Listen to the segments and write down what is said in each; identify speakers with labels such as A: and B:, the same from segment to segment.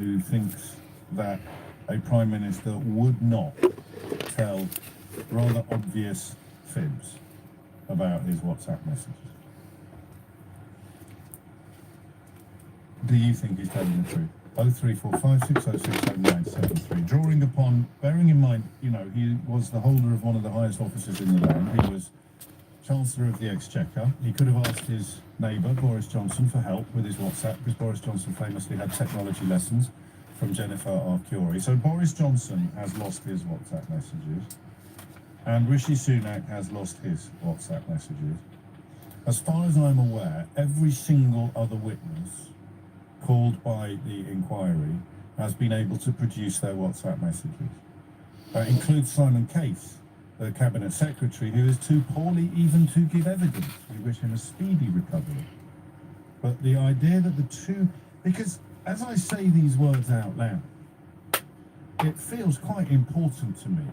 A: who thinks that a Prime Minister would not tell rather obvious fibs about his WhatsApp messages? Do you think he's telling the truth? 03456060973. Drawing upon, bearing in mind, he was the holder of one of the highest offices in the land. He was Chancellor of the Exchequer. He could have asked his neighbour, Boris Johnson, for help with his WhatsApp, because Boris Johnson famously had technology lessons from Jennifer Arcuri. So Boris Johnson has lost his WhatsApp messages, and Rishi Sunak has lost his WhatsApp messages. As far as I'm aware, every single other witness called by the inquiry has been able to produce their WhatsApp messages. That includes Simon Case, the Cabinet Secretary, who is too poorly even to give evidence. We wish him a speedy recovery. But the idea that the two... Because as I say these words out loud, it feels quite important to me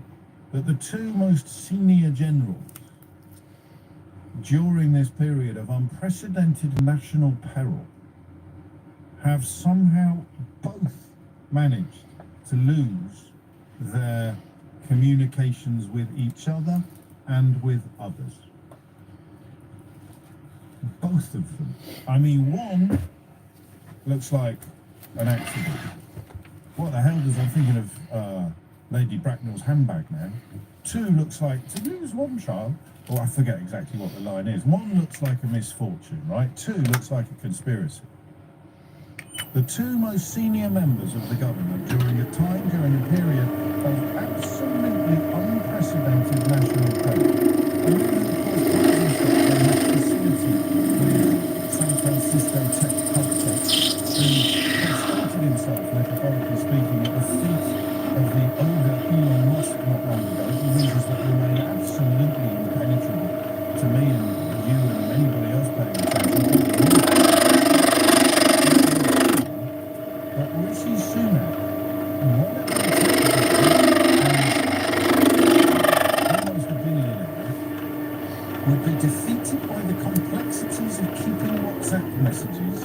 A: that the two most senior generals during this period of unprecedented national peril have somehow both managed to lose their communications with each other and with others. Both of them. I mean, one looks like an accident. What the hell does I'm thinking of Lady Bracknell's handbag now? Two looks like to lose one child, or I forget exactly what the line is. One looks like a misfortune, right? Two looks like a conspiracy. The two most senior members of the government during a period of absolutely unprecedented national peril. And then, of course, they have facility with San Francisco tech culture, who started himself, metaphorically speaking, at the feet of the ogre Elon Musk not long ago, for reasons that remain absolutely impenetrable to me and you and anybody else paying attention. But Rishi Sunak, whatever almost a billionaire, would be defeated by the complexities of keeping WhatsApp messages.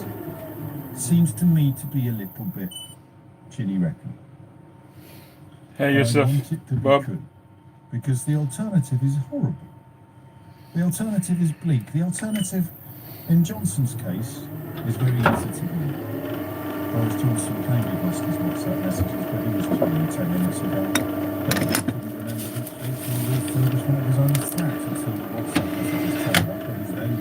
A: Seems to me to be a little bit chinny reckon.
B: Hey, Yusuf.
A: I want it to be good, because the alternative is horrible. The alternative is bleak. The alternative, in Johnson's case, is very easy to believe. Boris Johnson claimed he lost his WhatsApp messages, but he was told 10 minutes ago that he couldn't remember which date he refurbishment of his own flat until the WhatsApp messages turned up. But his then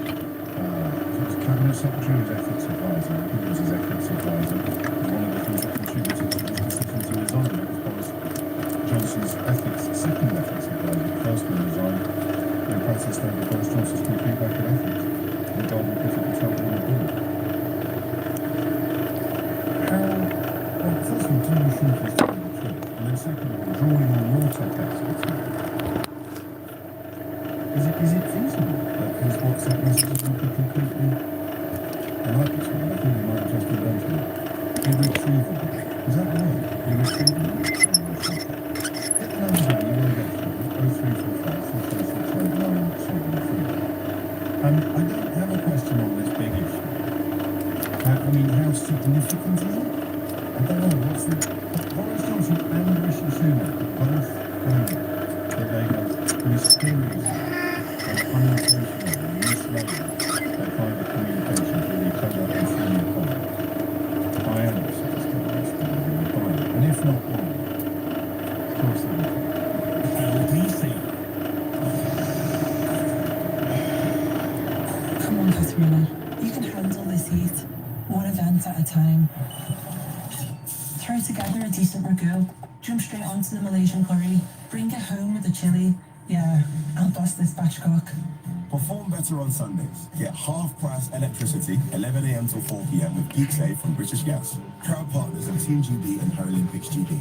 A: Cabinet Secretary, his ethics advisor, who was his ethics advisor, was one of the things that contributed to his decision to resign. It was Boris Johnson's second ethics advisor. The first one resigned in protest over Boris Johnson's complete lack of ethics regarding political trouble on the board. First of all, do you think he's telling the truth? And then second of all, drawing on your tech expertise, is it feasible that his WhatsApp messages would be completely, I like this one, I think we might have just invented it, irretrievable? Is that right? Irretrievable? Hit the numbers now, you will get through it. 0345 I don't have a question on this big issue. How significant is it? I don't know, what's the... Boris Johnson and Rishi Sunak both claim that they have mysteriously and unintentionally misled their private communications with each other and senior colleagues. I am also discovered by it, and if not one, of course they will. LBC.
C: Come on, Katrina. You can handle this heat. One event at a time. Throw together a decent ragu, jump straight onto the Malaysian curry, bring it home with the chilli. Yeah, I'll bust this batch cook.
D: Perform better on Sundays. Get half-price electricity, 11 a.m. till 4 p.m. with Geek Save from British Gas. Proud partners of Team GB and Paralympics GB.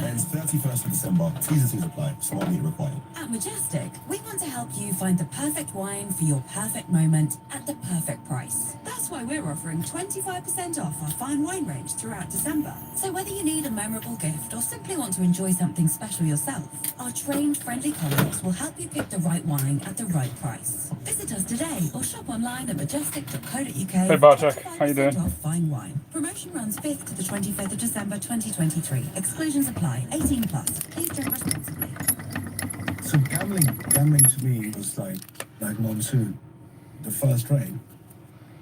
D: Ends 31st of December. T&Cs apply. Smart meter required.
E: At Majestic, we want to help you find the perfect wine for your perfect moment at the perfect price. That's why we're offering 25% off our fine wine range throughout December. So whether you need a memorable gift or simply want to enjoy something special yourself, our trained, friendly colleagues will help you pick the right wine at the right price. Visit us today or shop online at majestic.co.uk.
B: Hey Bartek, how you doing?
E: Off fine wine. Promotion runs 5th to the 25th of December 2023. Exclusions apply. 18 plus. Please drink responsibly.
D: So gambling to me was like Monsoon. The first rain,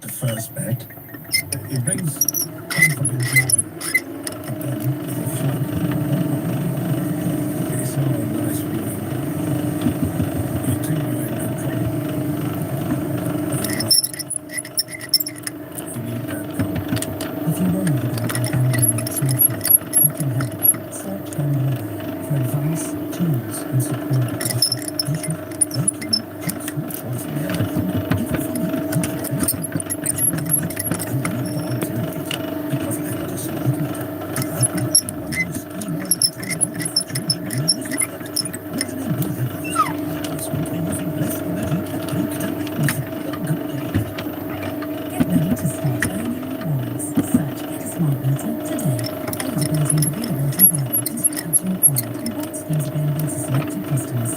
D: the first bet. It brings comfort and joy. But then the fun. It's not a nice feeling. You think you're in control. You need that calm.
C: If you're worried about your gambling needs monthly, we can help. Search Gambling for advice, tools, and support. Get ready to start earning rewards. Search Get a Smart Meter today. Eligibility and availability vary. Consultation required. Rewards schemes available to selected customers.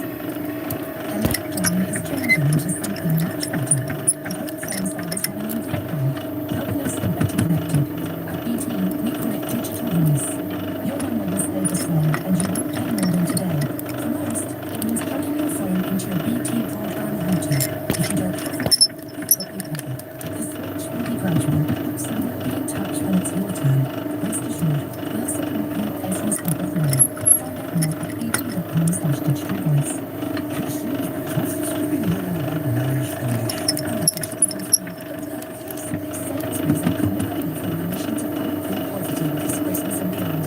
C: Electron is changing into something much better. A home phone service running on Vodafone, helping us stay better connected. At BT, we connect digital voice. Your number will stay the same, and you won't pay more than today. For most, it means plugging your phone into your BT broadband router. If you don't have one, here's what you cover. The switch will be gradual, so we'll be in touch when it's your turn. Rest assured, we'll support you every step of the way. Find out more at bt.com/digital voice. Sainsbury's are coming ready for a mission to fight food poverty this Christmas and beyond.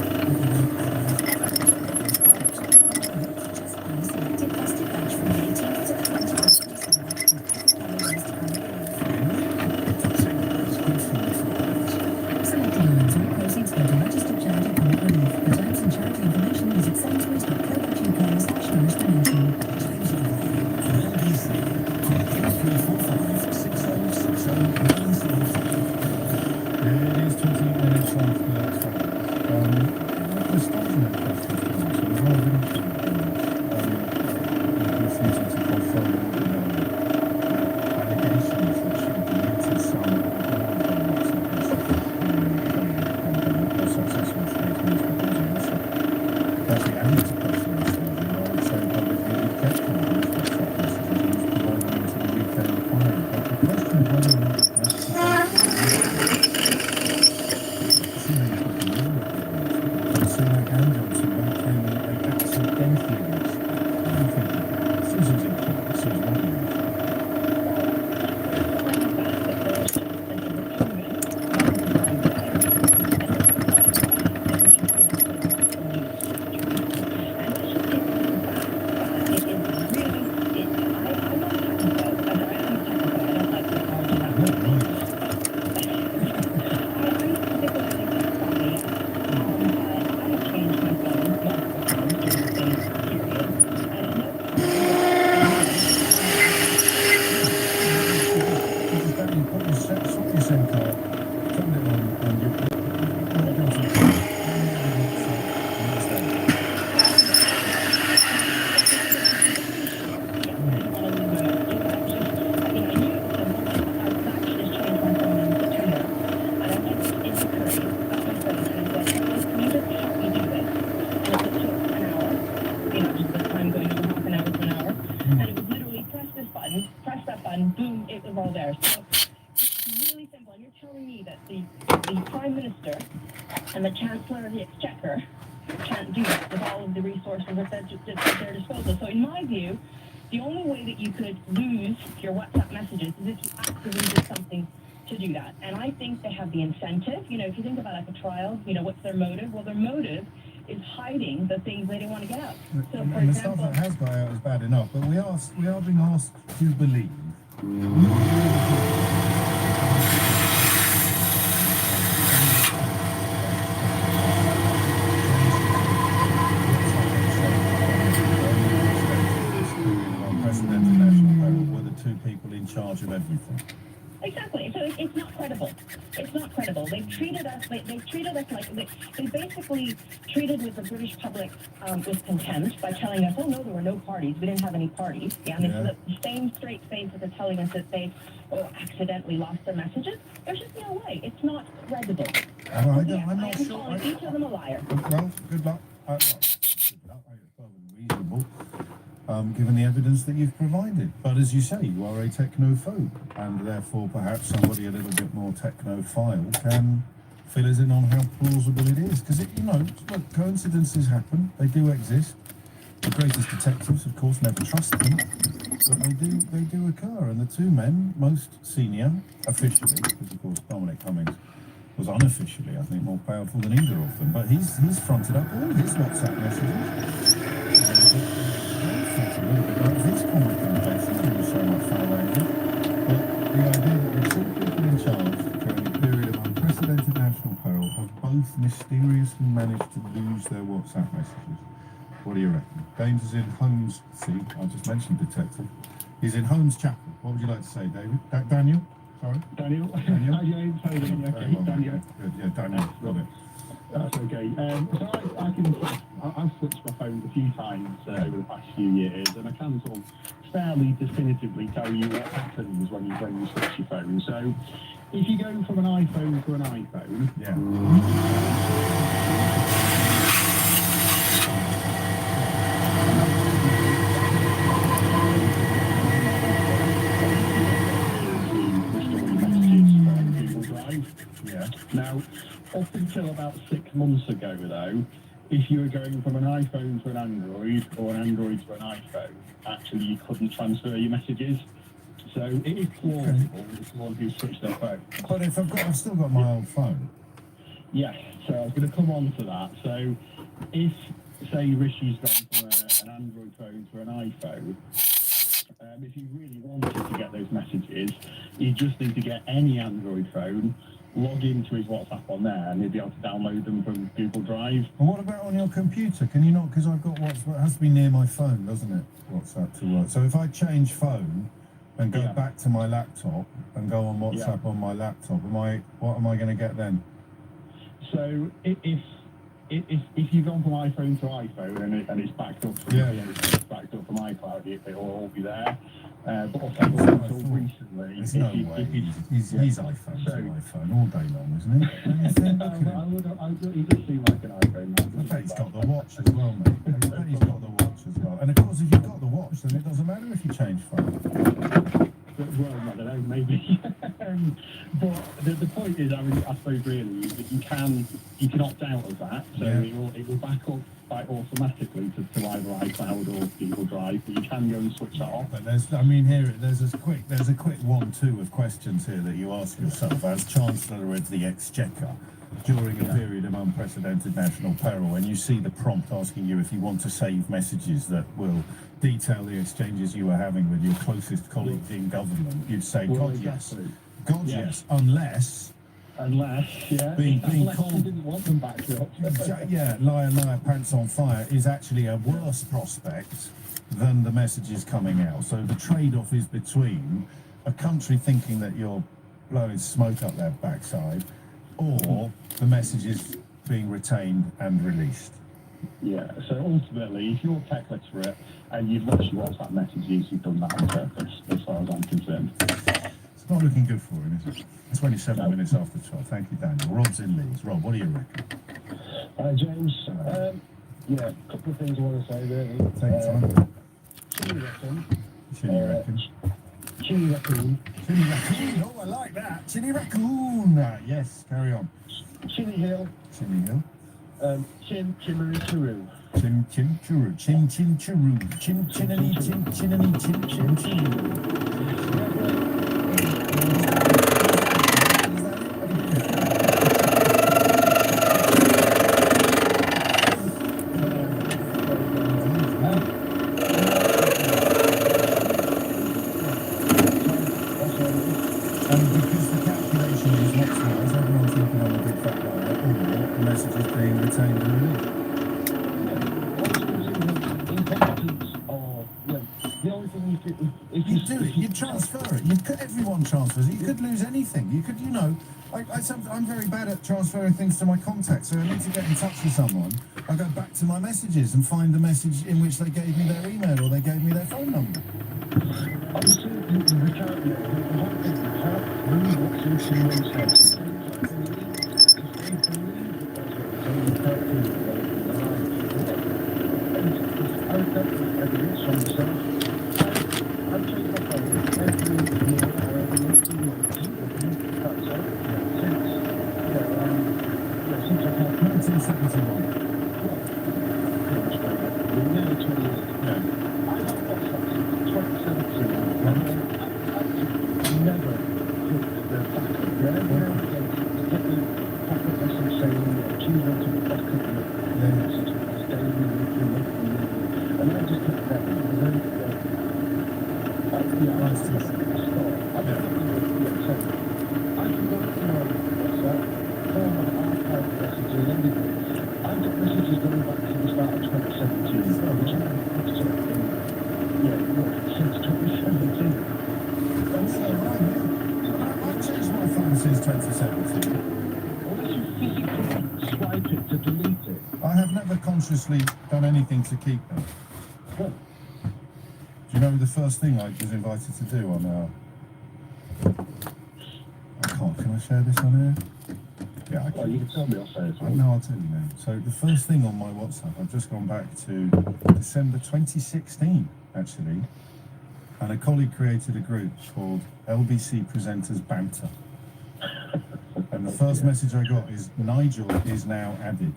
C: Just buy selected plastic bags from the 18th to the 21st of December. Selected lines all proceeds go to registered charity Comic Relief. For terms and charity information, visit sainsbury's.co.uk/donation.
A: It is 20 minutes after 12. We're starting that question, so we're already refusing to confirm allegations that she deleted some or all of her WhatsApp messages or successful statements because of this. That's the answer question I would say publicly we kept all those WhatsApp messages and was providing them to the UK inquiry. But the question of whether or not it necessary Sunak and Johnson both claim that they accidentally lost. I think Susan's important. Susan, what do you think?
F: Boom, it was all there. So it's really simple. And you're telling me that the Prime Minister and the Chancellor of the Exchequer can't do that with all of the resources at their disposal. So in my view, the only way that you could lose your WhatsApp messages is if you actively did something to do that. And I think they have the incentive. You know, if you think about like a trial, you know, what's their motive? Well, their motive is hiding the things they don't want to get out. So, for
A: And the stuff
F: example,
A: that has got out is bad enough, but we are being asked to believe. Unprecedented national peril were the two people in charge of everything.
F: exactly. So it's not credible. It's not credible. They've treated us. They treated us like they basically treated with the British public with contempt by telling us, oh no, there were no parties. We didn't have any parties. Yeah, and
A: Yeah.
F: it's the same straight face as they're telling us that they accidentally lost their messages. There's just no way. It's not credible.
A: I'm not
F: I'm
A: sure.
F: calling each of them a liar.
A: Well, good luck. Well, good luck. It's probably reasonable, given the evidence that you've provided. But as you say, you are a technophobe, and therefore perhaps somebody a little bit more technophile can fill us in on how plausible it is. Because, look, coincidences happen. They do exist. The greatest detectives, of course, never trust them. But they do occur. And the two men, most senior, officially, because of course Dominic Cummings was unofficially, I think, more powerful than either of them. But he's fronted up all his WhatsApp messages. It's a little bit like his comic confessions, he was so much far away. But the idea that the two people in charge during a period of unprecedented national peril have both mysteriously managed to lose their WhatsApp messages. What do you reckon? James is in Holmes. See, I just mentioned detective. He's in Holmes Chapel. What would you like to say, David? Daniel? Sorry?
G: Daniel?
A: Daniel?
G: Hi, James. How are you doing?
A: Very
G: Okay,
A: well,
G: Daniel.
A: Good. Yeah, Daniel. Got it.
G: That's okay. I've switched my phone a few times over the past few years, and I can sort of fairly definitively tell you what happens when you switch your phone. So, if you go from an iPhone to an iPhone,
A: Yeah.
G: Google Drive.
A: Yeah.
G: Now, up until about 6 months ago, though, if you were going from an iPhone to an Android or an Android to an iPhone, actually you couldn't transfer your messages. So it is plausible that someone who switched their phone.
A: But if I've still got my old phone.
G: Yes, so I was going to come on to that. So if, say, Rishi's gone from an Android phone to an iPhone, if you really wanted to get those messages, you just need to get any Android phone, log into his WhatsApp on there, and he'll be able to download them from Google Drive.
A: And what about on your computer? Can you not? Because I've got WhatsApp. It has to be near my phone, doesn't it? WhatsApp to work. So if I change phone and go back to my laptop and go on WhatsApp on my laptop, what am I going to get then?
G: So if you've gone from iPhone to iPhone and it's backed up from it's backed up from iCloud, it'll all be there. But also until recently,
A: There's no way. He's iPhone to iPhone all day long, isn't he? Don't you think?
G: He does seem like an iPhone man.
A: I bet he's got the watch as well, mate. I bet he's got the watch as well. And of course, if you've got the watch, then it doesn't matter if you change phone.
G: Well, I don't know, maybe. But the point is, I suppose really, that you can opt out of that, so it will back up automatically to either iCloud or Google Drive, but you can go and switch that off.
A: But there's a quick 1-2 of questions here that you ask yourself as Chancellor of the Exchequer during a period of unprecedented national peril, and you see the prompt asking you if you want to save messages that will detail the exchanges you were having with your closest colleagues in government. You'd say, God, yes. God, yes. Unless, being
G: unless
A: called,
G: you didn't want them back up.
A: liar, pants on fire is actually a worse prospect than the messages coming out. So the trade-off is between a country thinking that you're blowing smoke up their backside, or the messages being retained and released.
G: Yeah, so ultimately, if you're tech literate and you've lost your WhatsApp messages, you've done that on purpose, as far as I'm concerned.
A: It's not looking good for him, is it? 27 minutes after 12. Thank you, Daniel. Rob's in Leeds. Rob, what do you reckon?
H: Hi, James. A couple of things I want to say, really.
A: Take your time.
H: Chili Raccoon.
A: Chili Raccoon.
H: Chili Raccoon.
A: Chili Raccoon. Oh, I like that. Chili Raccoon. Yes, carry on.
H: Chili Hill.
A: Chili Hill.
H: Chin Chimmery Churu.
A: Chim Chim Churu. Chin Chin Churu. Chin Chinany Chin Chinany Chin Chin Churu. Everyone transfers it. You could lose anything. You could, I'm very bad at transferring things to my contacts, so I need to get in touch with someone. I go back to my messages and find the message in which they gave me their email or they gave me their phone number.
H: Obviously, we can't, the whole thing, we can't read what's in someone's head. I've got evidence from myself. I've taken my phone every year or every 18 months. That's all. Since I've had
A: 1971.
H: nearly 20 years.
A: Yeah.
H: I have WhatsApp since 2017, and I never put the backup. Every now and again, to get the backup message saying, choose one to back up the message that's daily, weekly, monthly, and then I just put that in, and then, that's the start. I don't think so I can go to my WhatsApp, form of archive messages, anything. I've got messages going back to the start of 2017, which since 2017.
A: That's all right, yeah. I've changed my phone since 2017.
H: Unless you physically swipe it to delete it.
A: I have never consciously done anything to keep them.
H: Well,
A: Do you know the first thing I was invited to do on I can't, can I share this on air? Yeah, I
H: well, you
A: can.
H: can tell me, I'll say it.
A: No, I'll tell you now. So the first thing on my WhatsApp, I've just gone back to December 2016, actually. And a colleague created a group called LBC Presenters Banter. And the first message I got is, Nigel is now added.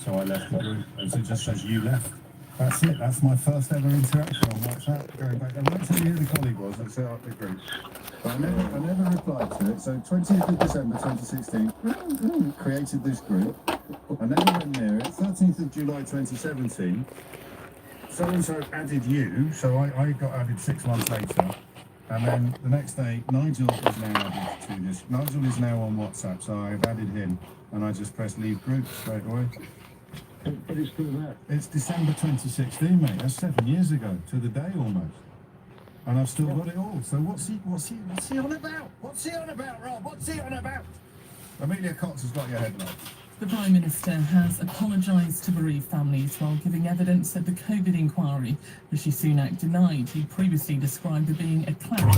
A: So I left the group, and it just says, you left. That's it, that's my first ever interaction on WhatsApp, going back. I won't tell you who the colleague was that set up the group. But I never replied to it. So 20th of December 2016, created this group. I never went near it. 13th of July 2017, so-and-so added you, so I got added 6 months later. And then the next day, Nigel is now added to this. Nigel is now on WhatsApp, so I've added him. And I just pressed leave group straight away.
H: But it's still there.
A: It's December 2016, mate. That's 7 years ago, to the day almost. And I've still got it all. So what's he on about? What's he on about, Rob? What's he on about? Amelia Cox has got your headline.
I: The Prime Minister has apologised to bereaved families while giving evidence at the COVID inquiry. Rishi Sunak denied he'd previously described it being a clash.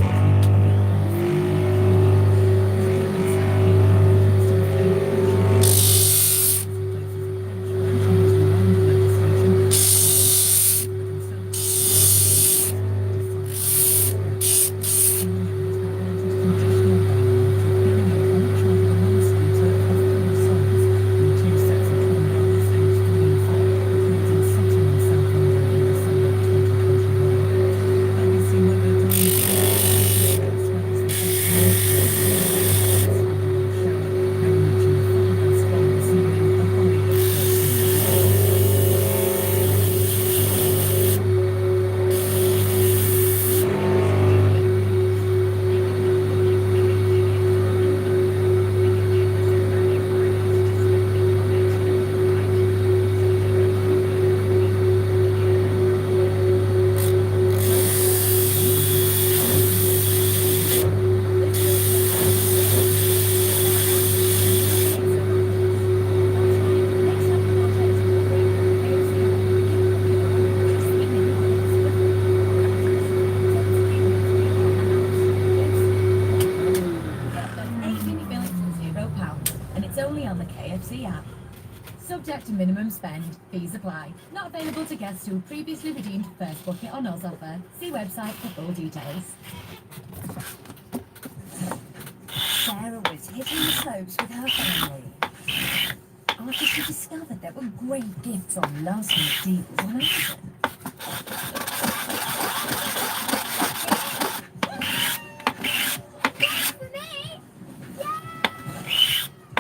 J: Subject to minimum spend. Fees apply. Not available to guests who previously redeemed first bucket or Noz offer. See website for full details.
E: Sarah was hitting the slopes with her family after she discovered there were great gifts on last minute deals on Amazon.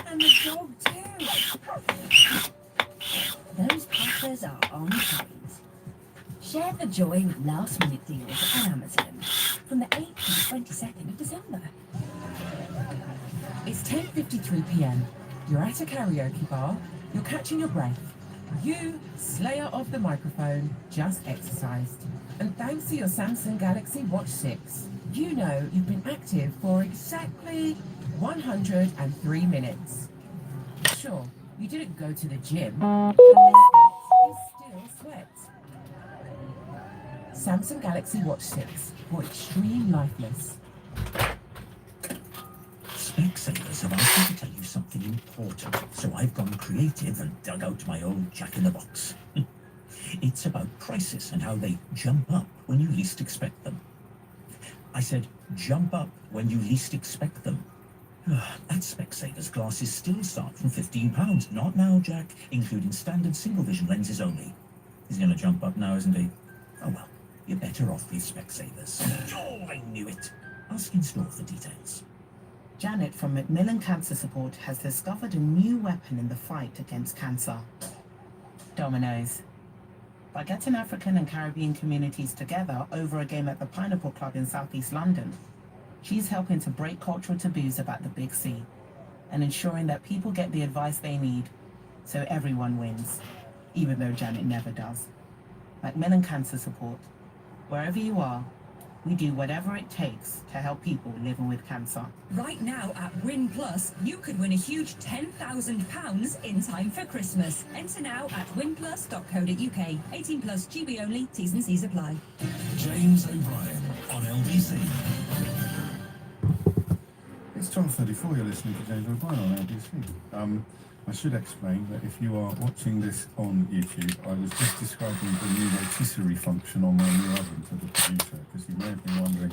E: And the dog too. Those puppers are on trains. Share the joy with last minute deals on Amazon from the 8th to the 22nd of December.
K: It's 10:53 p.m. You're at a karaoke bar. You're catching your breath. You, slayer of the microphone, just exercised. And thanks to your Samsung Galaxy Watch 6, you know you've been active for exactly 103 minutes. Sure, you didn't go to the gym, but you still sweat. Samsung Galaxy Watch 6 for extreme lifeless.
L: Specsavers have asked me to tell you something important, so I've gone creative and dug out my old jack-in-the-box. It's about prices and how they jump up when you least expect them. I said, jump up when you least expect them. At Specsavers, glasses still start from £15. Not now, Jack, including standard single-vision lenses only. He's going to jump up now, isn't he? Oh well, you're better off with Specsavers. Oh, I knew it. Ask in store for details.
M: Janet from Macmillan Cancer Support has discovered a new weapon in the fight against cancer. Dominoes. By getting African and Caribbean communities together over a game at the Pineapple Club in southeast London, she's helping to break cultural taboos about the Big C and ensuring that people get the advice they need so everyone wins, even though Janet never does. Macmillan Cancer Support. Wherever you are, we do whatever it takes to help people living with cancer.
E: Right now at Win Plus, you could win a huge £10,000 in time for Christmas. Enter now at winplus.co.uk. 18 plus, GB only, T's and C's apply.
L: James O'Brien on LBC.
A: It's 12:34. You're listening to James O'Brien on LBC. I should explain that if you are watching this on YouTube, I was just describing the new rotisserie function on my new oven to the producer, because you may have been wondering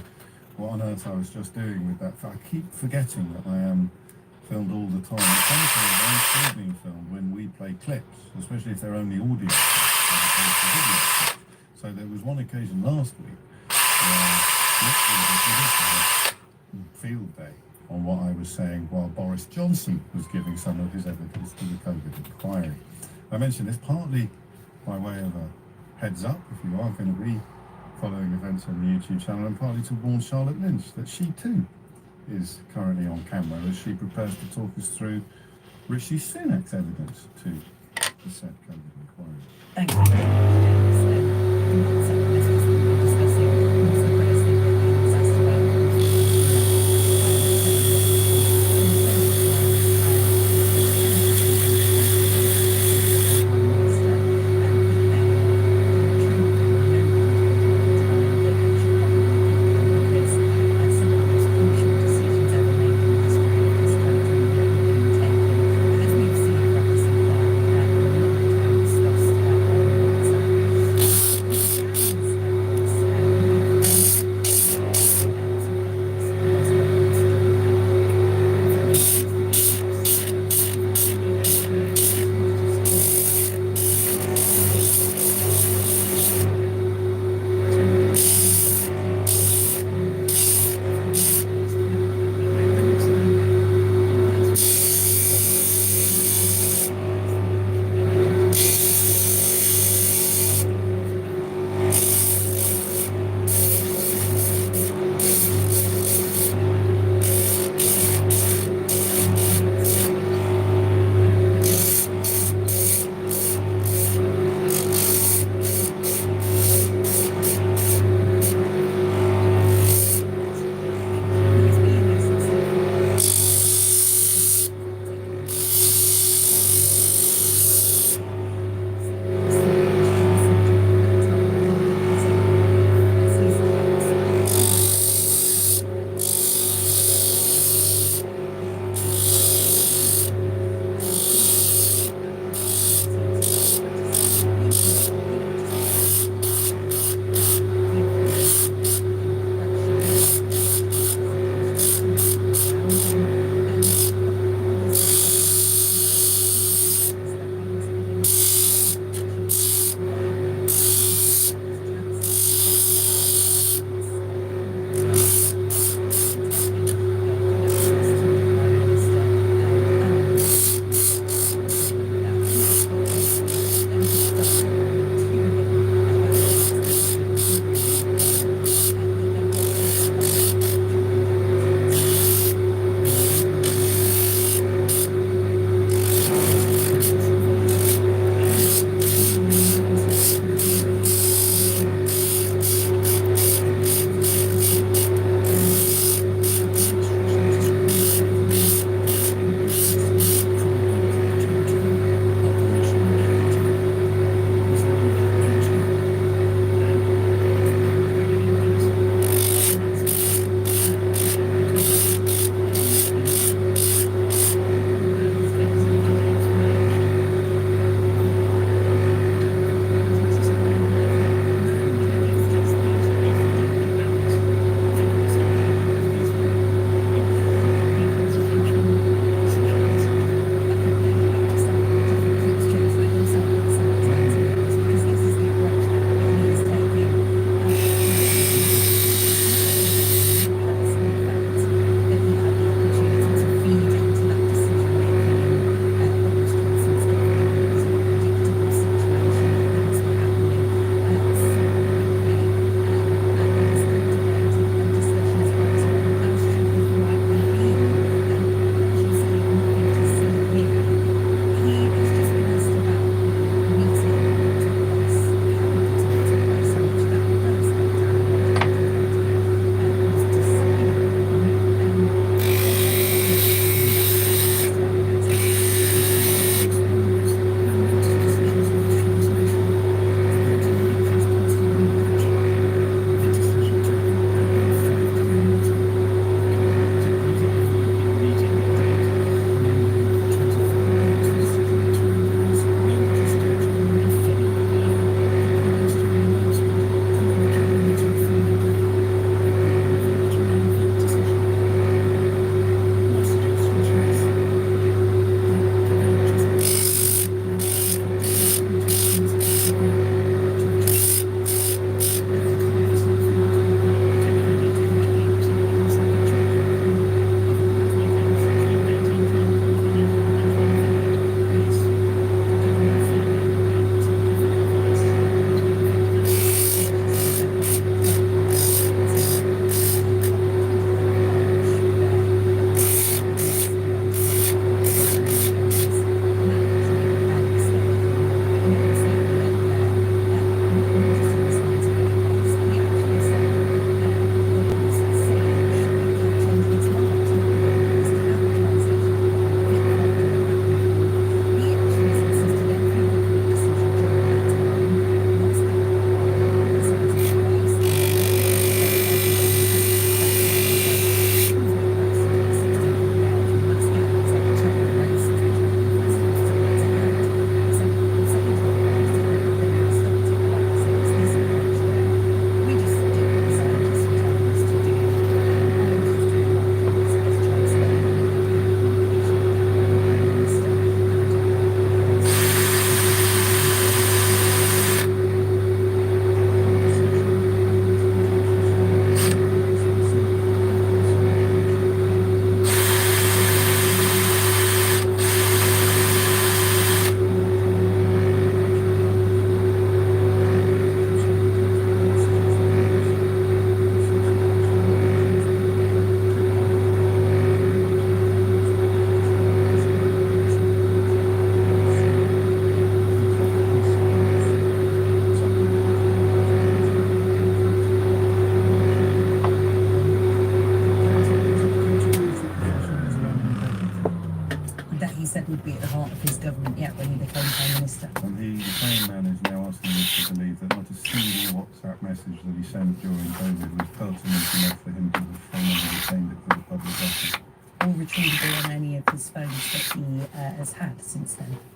A: what on earth I was just doing with that. I keep forgetting that I am filmed all the time. Sometimes I'm still being filmed when we play clips, especially if they're only audio clips as opposed to video clips. So there was one occasion last week where literally the producer had field day on what I was saying while Boris Johnson was giving some of his evidence to the COVID inquiry. I mention this partly by way of a heads up, if you are going to be following events on the YouTube channel, and partly to warn Charlotte Lynch that she too is currently on camera as she prepares to talk us through Rishi Sunak's evidence to the said COVID inquiry.
M: Thank you.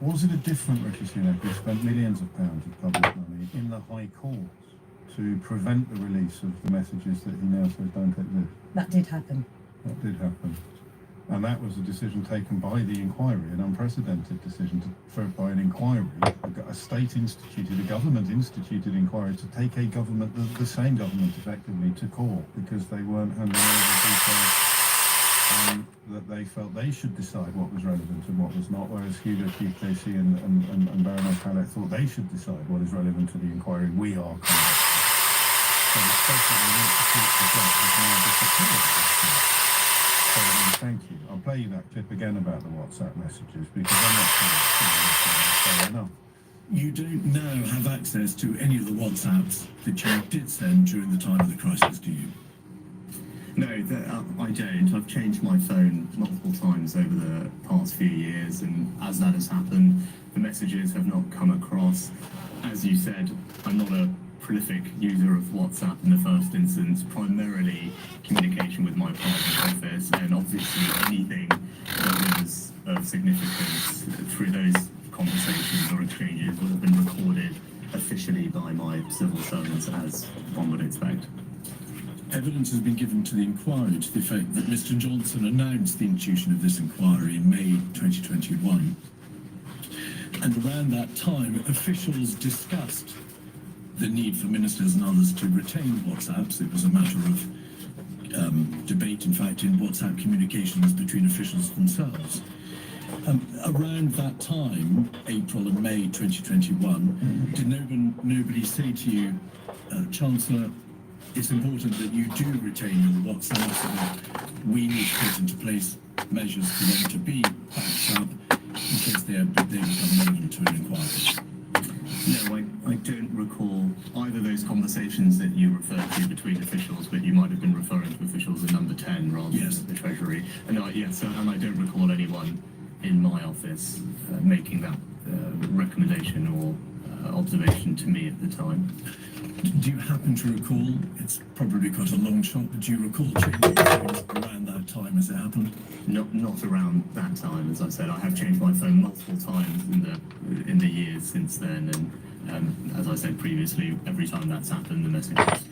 A: Was it a different Rishi Sunak who spent millions of pounds of public money in the High Court to prevent the release of the messages that he now says don't exist?
N: That did happen.
A: That did happen. And that was a decision taken by the inquiry, an unprecedented decision by an inquiry, a state-instituted, a government-instituted inquiry to take a government, the same government effectively, to court because they weren't handing over details that they felt they should decide what was relevant and what was not, whereas Hugo Keith Casey and Baroness Hallett thought they should decide what is relevant to the inquiry we are conducting. So the special institute for that is now disappeared. So, thank you. I'll play you that clip again about the WhatsApp messages because I'm not sure it's fair enough.
O: You don't now have access to any of the WhatsApps that you did send during the time of the crisis, do you?
P: No, I don't. I've changed my phone multiple times over the past few years, and as that has happened, the messages have not come across. As you said, I'm not a prolific user of WhatsApp in the first instance, primarily communication with my private office, and obviously anything that was of significance through those conversations or exchanges would have been recorded officially by my civil servants, as one would expect.
O: Evidence has been given to the inquiry to the effect that Mr. Johnson announced the institution of this inquiry in May 2021. And around that time, officials discussed the need for ministers and others to retain WhatsApps. It was a matter of debate, in fact, in WhatsApp communications between officials themselves. Around that time, April and May 2021, did nobody say to you, Chancellor, it's important that you do retain your WhatsApps and we need to put into place measures for them to be backed up in case they become relevant to an inquiry?
P: No, I don't recall either of those conversations that you referred to between officials, but you might have been referring to officials at number 10 rather than the Treasury. And I don't recall anyone in my office making that recommendation or observation to me at the time.
O: Do you happen to recall, it's probably quite a long shot, but do you recall changing things around that time as it happened?
P: Not around that time, as I said. I have changed my phone multiple times in the years since then, and as I said previously, every time that's happened, the messages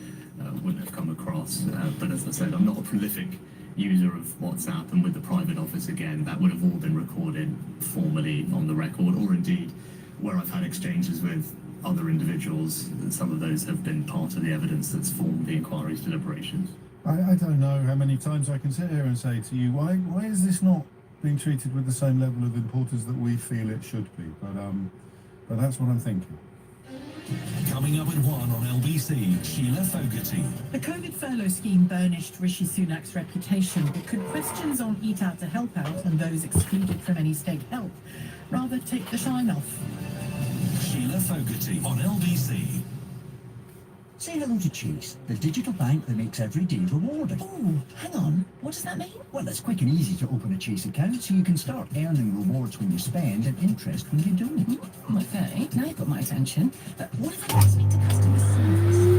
P: wouldn't have come across. But as I said, I'm not a prolific user of WhatsApp, and with the private office again, that would have all been recorded formally on the record, or indeed where I've had exchanges with other individuals. Some of those have been part of the evidence that's formed the inquiry's deliberations.
A: I don't know how many times I can sit here and say to you, why is this not being treated with the same level of importance that we feel it should be? But that's what I'm thinking.
L: Coming up at 1 on LBC, Sheila Fogarty.
Q: The COVID furlough scheme burnished Rishi Sunak's reputation, but could questions on Eat Out to Help Out and those excluded from any state help rather take the shine off?
L: Sheila Fogarty on LBC.
R: Say hello to Chase, the digital bank that makes every day rewarding.
Q: Oh, hang on. What does that mean?
R: Well, it's quick and easy to open a Chase account so you can start earning rewards when you spend and interest when you don't.
Q: Okay, now you've got my attention. But what if I don't speak to customer service?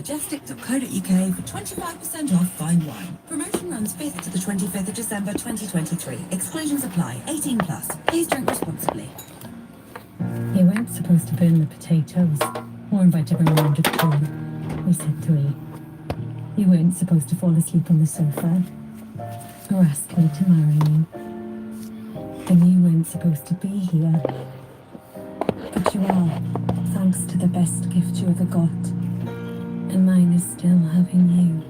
E: majestic.co.uk for 25% off fine wine. Promotion runs 5th to the 25th of December 2023. Exclusions apply. 18 plus. Please drink responsibly.
S: You weren't supposed to burn the potatoes or invite everyone round to call. We said 3. You weren't supposed to fall asleep on the sofa or ask me to marry you. And you weren't supposed to be here. But you are, thanks to the best gift you ever got. And mine is still having you.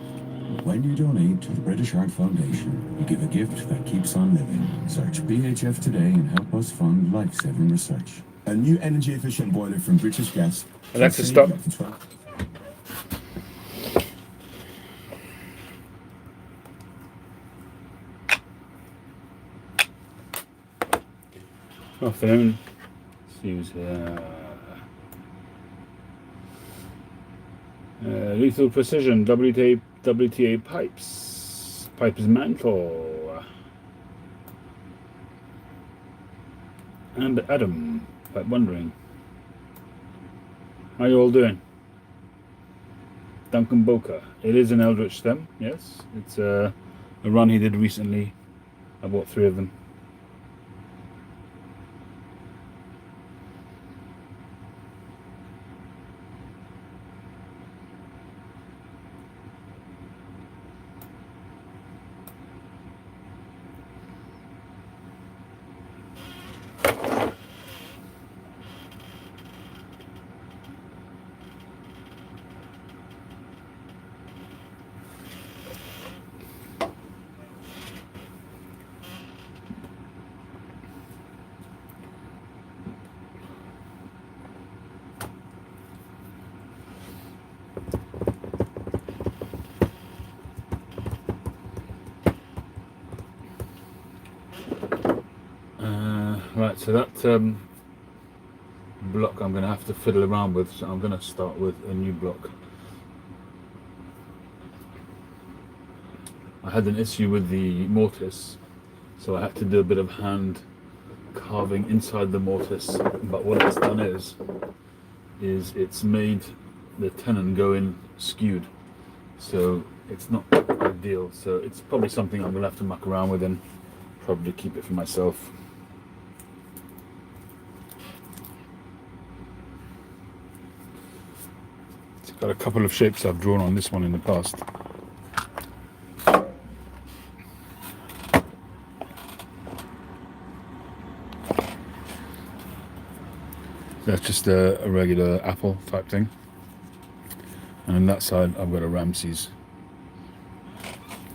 N: When you donate to the British Heart Foundation, you give a gift that keeps on living. Search BHF today and help us fund life-saving research.
D: A new energy-efficient boiler from British Gas.
B: Alexa, stop. Afternoon. See who's here. Lethal Precision, WTA Pipes. Pipes Mantle. And Adam, Pipe Wondering. How you all doing? Duncan Boca. It is an Eldritch stem, yes. It's a run he did recently. I bought 3 of them. Right, so that block I'm going to have to fiddle around with, so I'm going to start with a new block. I had an issue with the mortise, so I had to do a bit of hand carving inside the mortise, but what it's done is it's made the tenon go in skewed, so it's not ideal. So it's probably something I'm going to have to muck around with and probably keep it for myself. Got a couple of shapes I've drawn on this one in the past. That's just a regular apple type thing. And on that side I've got a Ramses.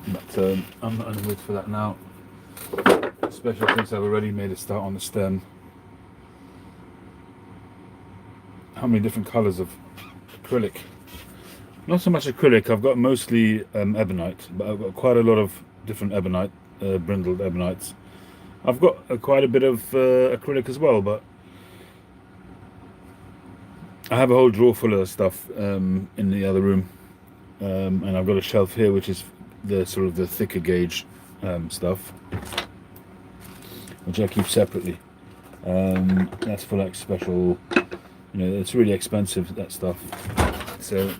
B: But I'm not in the mood for that now. Especially since I've already made a start on the stem. How many different colours of acrylic? Not so much acrylic, I've got mostly ebonite, but I've got quite a lot of different ebonite, brindled ebonites. I've got quite a bit of acrylic as well, but I have a whole drawer full of stuff in the other room, and I've got a shelf here which is the sort of the thicker gauge stuff, which I keep separately. That's for like special, you know, it's really expensive, that stuff. So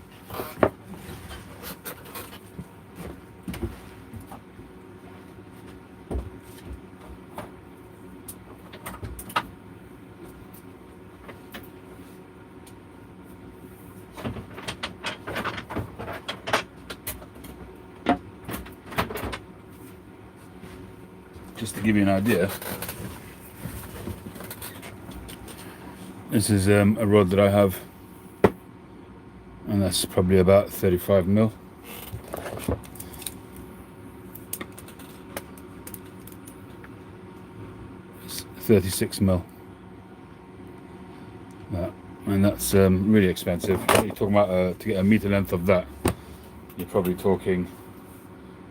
B: just to give you an idea, this is a rod that I have, and that's probably about 35 mil. It's 36 mil. That, and that's really expensive. You're talking about to get a meter length of that, you're probably talking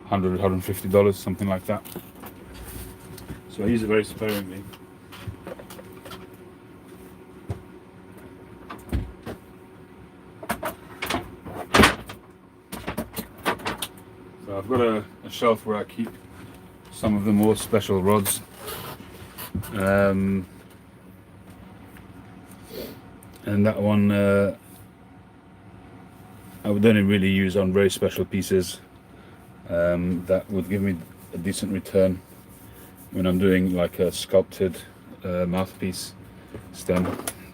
B: $100, $150, something like that. So I use it very sparingly. So I've got a shelf where I keep some of the more special rods. And that one I would only really use on very special pieces. That would give me a decent return when I'm doing like a sculpted mouthpiece stem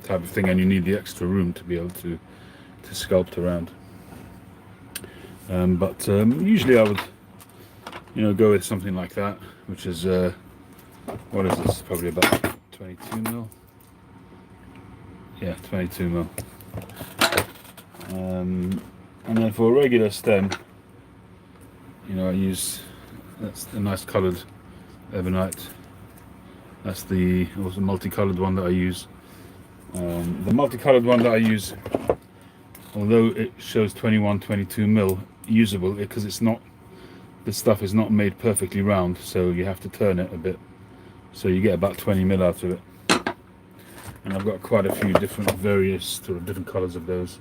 B: type of thing, and you need the extra room to be able to sculpt around. But usually I would, you know, go with something like that, which is what is this? Probably about 22 mil. Yeah, 22 mil. And then for a regular stem, you know, I use, that's the nice coloured ebonite. That's the also multicolored one that I use. The multicolored one that I use, although it shows 21, 22 mil usable, because it's not, this stuff is not made perfectly round, so you have to turn it a bit, so you get about 20 mil out of it. And I've got quite a few different, various sort of different colors of those.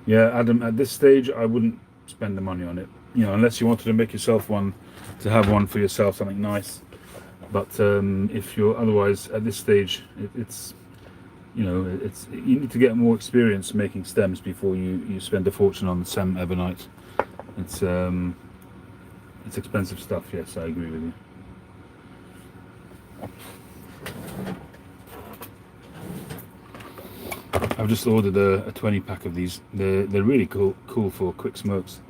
B: Yeah, Adam, at this stage I wouldn't spend the money on it, you know, unless you wanted to make yourself one, to have one for yourself, something nice. But if you're otherwise at this stage, it's, you know, it's, you need to get more experience making stems before you spend a fortune on some ebonite. It's expensive stuff. Yes, I agree with you. I've just ordered a 20 pack of these. They're really cool for quick smokes.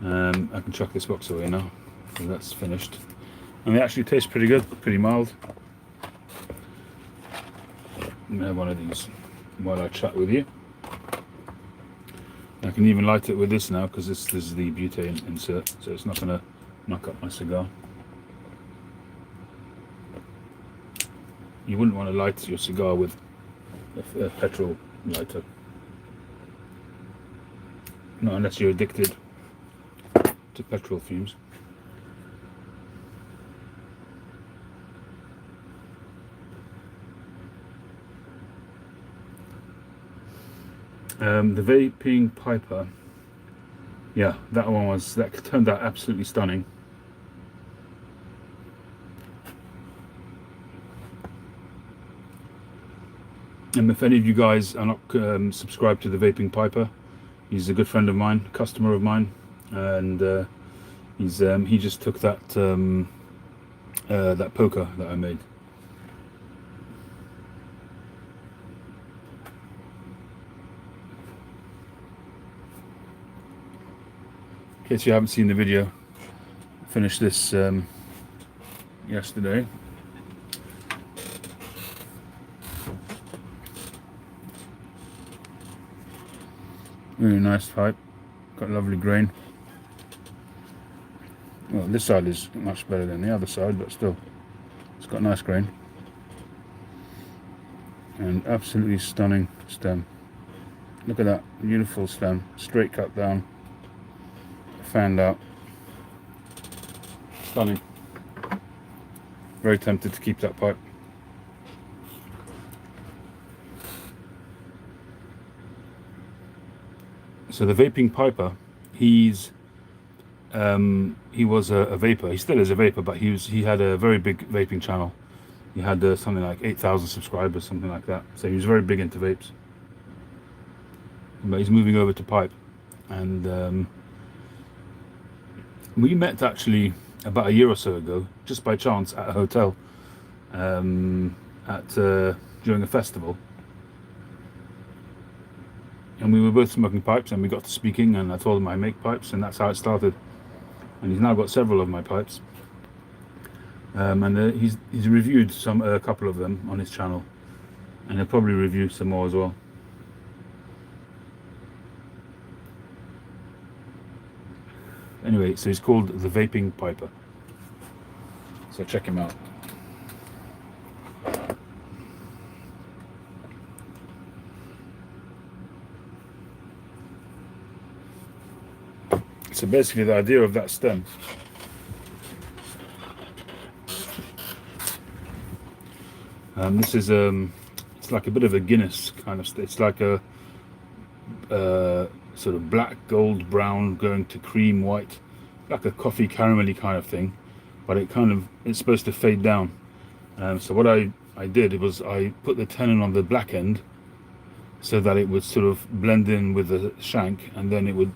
B: I can chuck this box away now, so that's finished. And they actually taste pretty good, pretty mild. I'm gonna have one of these while I chat with you. I can even light it with this now, because this is the butane insert, so it's not gonna knock up my cigar. You wouldn't want to light your cigar with a petrol lighter. Not unless you're addicted to petrol fumes. The vaping Piper, yeah, that turned out absolutely stunning. And if any of you guys are not subscribed to the vaping Piper, he's a good friend of mine, customer of mine, and he just took that that poker that I made. In case you haven't seen the video, I finished this yesterday. Really nice pipe, got lovely grain. Well, this side is much better than the other side, but still, it's got nice grain. And absolutely stunning stem. Look at that, beautiful stem, straight cut down. Fanned out. Stunning. Very tempted to keep that pipe. So the vaping Piper, he was a vapor. He still is a vapor, but he had a very big vaping channel. He had something like 8,000 subscribers, something like that. So he was very big into vapes. But he's moving over to pipe, and we met actually about a year or so ago, just by chance, at a hotel during a festival. And we were both smoking pipes, and we got to speaking, and I told him I make pipes, and that's how it started. And he's now got several of my pipes. And he's reviewed a couple of them on his channel, and he'll probably review some more as well. Anyway, so he's called the Vaping Piper. So check him out. So basically the idea of that stem this is it's like a bit of a Guinness kind of it's like a sort of black, gold, brown going to cream white, like a coffee caramelly kind of thing, but it's supposed to fade down. So what I did was I put the tenon on the black end so that it would sort of blend in with the shank, and then it would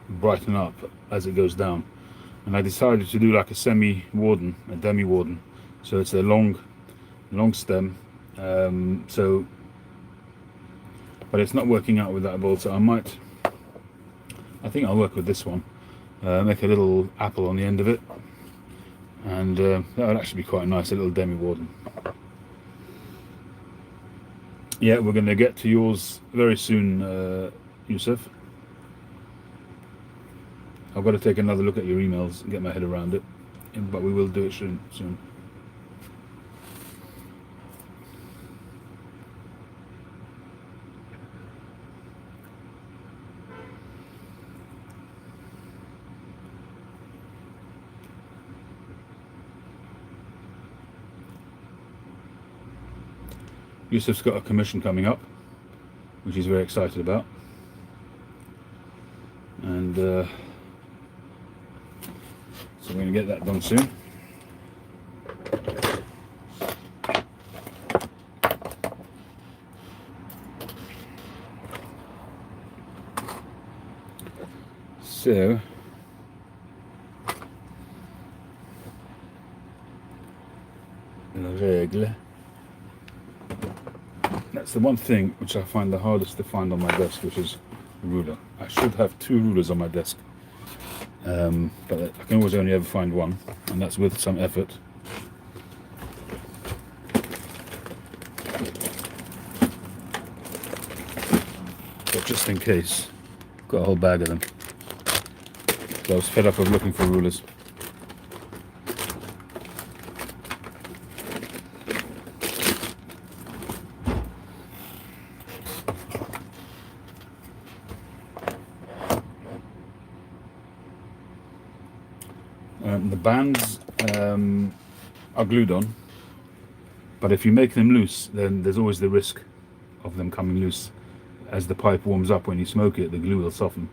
B: brighten up as it goes down. And I decided to do like a semi-warden, a demi-warden, so it's a long stem. But it's not working out with that bolt, so I think I'll work with this one, make a little apple on the end of it, and that would actually be quite nice, a little demi-warden. Yeah, we're going to get to yours very soon, Yusuf. I've got to take another look at your emails and get my head around it, but we will do it soon. Yusuf's got a commission coming up, which he's very excited about, and so we're going to get that done soon. So la règle. That's the one thing which I find the hardest to find on my desk, which is a ruler. I should have 2 rulers on my desk, but I can always only ever find one, and that's with some effort. But just in case, got a whole bag of them. So I was fed up of looking for rulers. The bands are glued on, but if you make them loose, then there's always the risk of them coming loose. As the pipe warms up, when you smoke it, the glue will soften.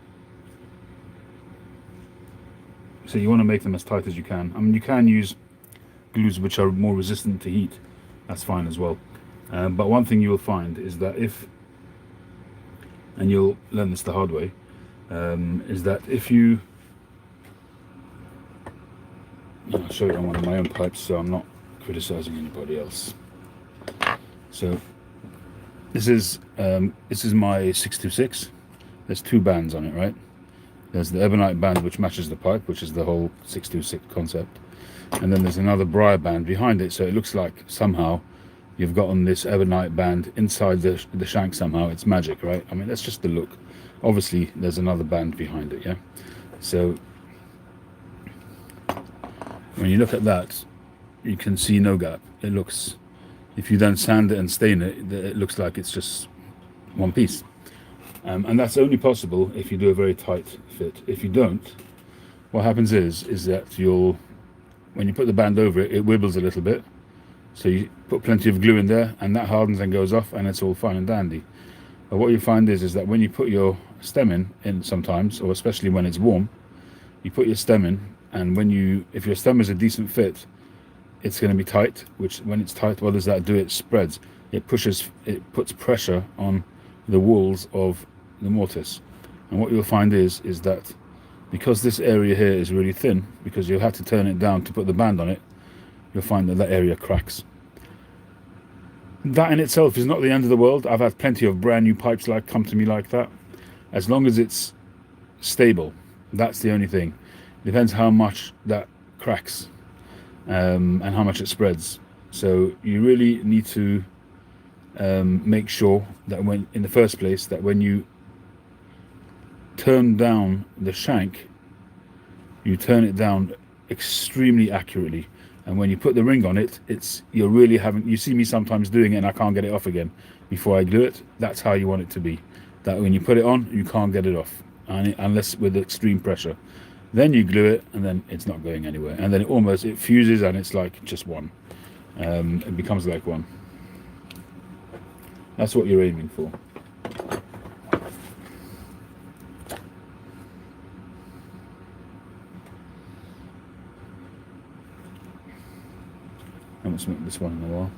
B: So you want to make them as tight as you can. I mean, you can use glues which are more resistant to heat. That's fine as well. But one thing you will find is that and you'll learn this the hard way, is that if you, I'll show you on one of my own pipes, so I'm not criticizing anybody else. So this is my 626. There's 2 bands on it, right? There's the ebonite band which matches the pipe, which is the whole 626 concept, and then there's another briar band behind it, so it looks like somehow you've gotten this ebonite band inside the shank somehow. It's magic, right? I mean, that's just the look. Obviously there's another band behind it, yeah? So when you look at that, you can see no gap. It looks, if you then sand it and stain it, it looks like it's just one piece. And that's only possible if you do a very tight fit. If you don't, what happens is that when you put the band over it, it wibbles a little bit. So you put plenty of glue in there, and that hardens and goes off, and it's all fine and dandy. But what you find is that when you put your stem in sometimes, or especially when it's warm, you put your stem in, and if your stem is a decent fit, it's going to be tight, which when it's tight, what does that do? It spreads. It puts pressure on the walls of the mortise. And what you'll find is that because this area here is really thin, because you have to turn it down to put the band on it, you'll find that area cracks. That in itself is not the end of the world. I've had plenty of brand new pipes come to me like that. As long as it's stable, that's the only thing. Depends how much that cracks and how much it spreads. So you really need to make sure that in the first place, that when you turn down the shank, you turn it down extremely accurately. And when you put the ring on it, you see me sometimes doing it and I can't get it off again before I glue it. That's how you want it to be. That when you put it on, you can't get it off unless with extreme pressure. Then you glue it, and then it's not going anywhere. And then it fuses, and it's like just one. It becomes like one. That's what you're aiming for. I haven't smoked this one in a while.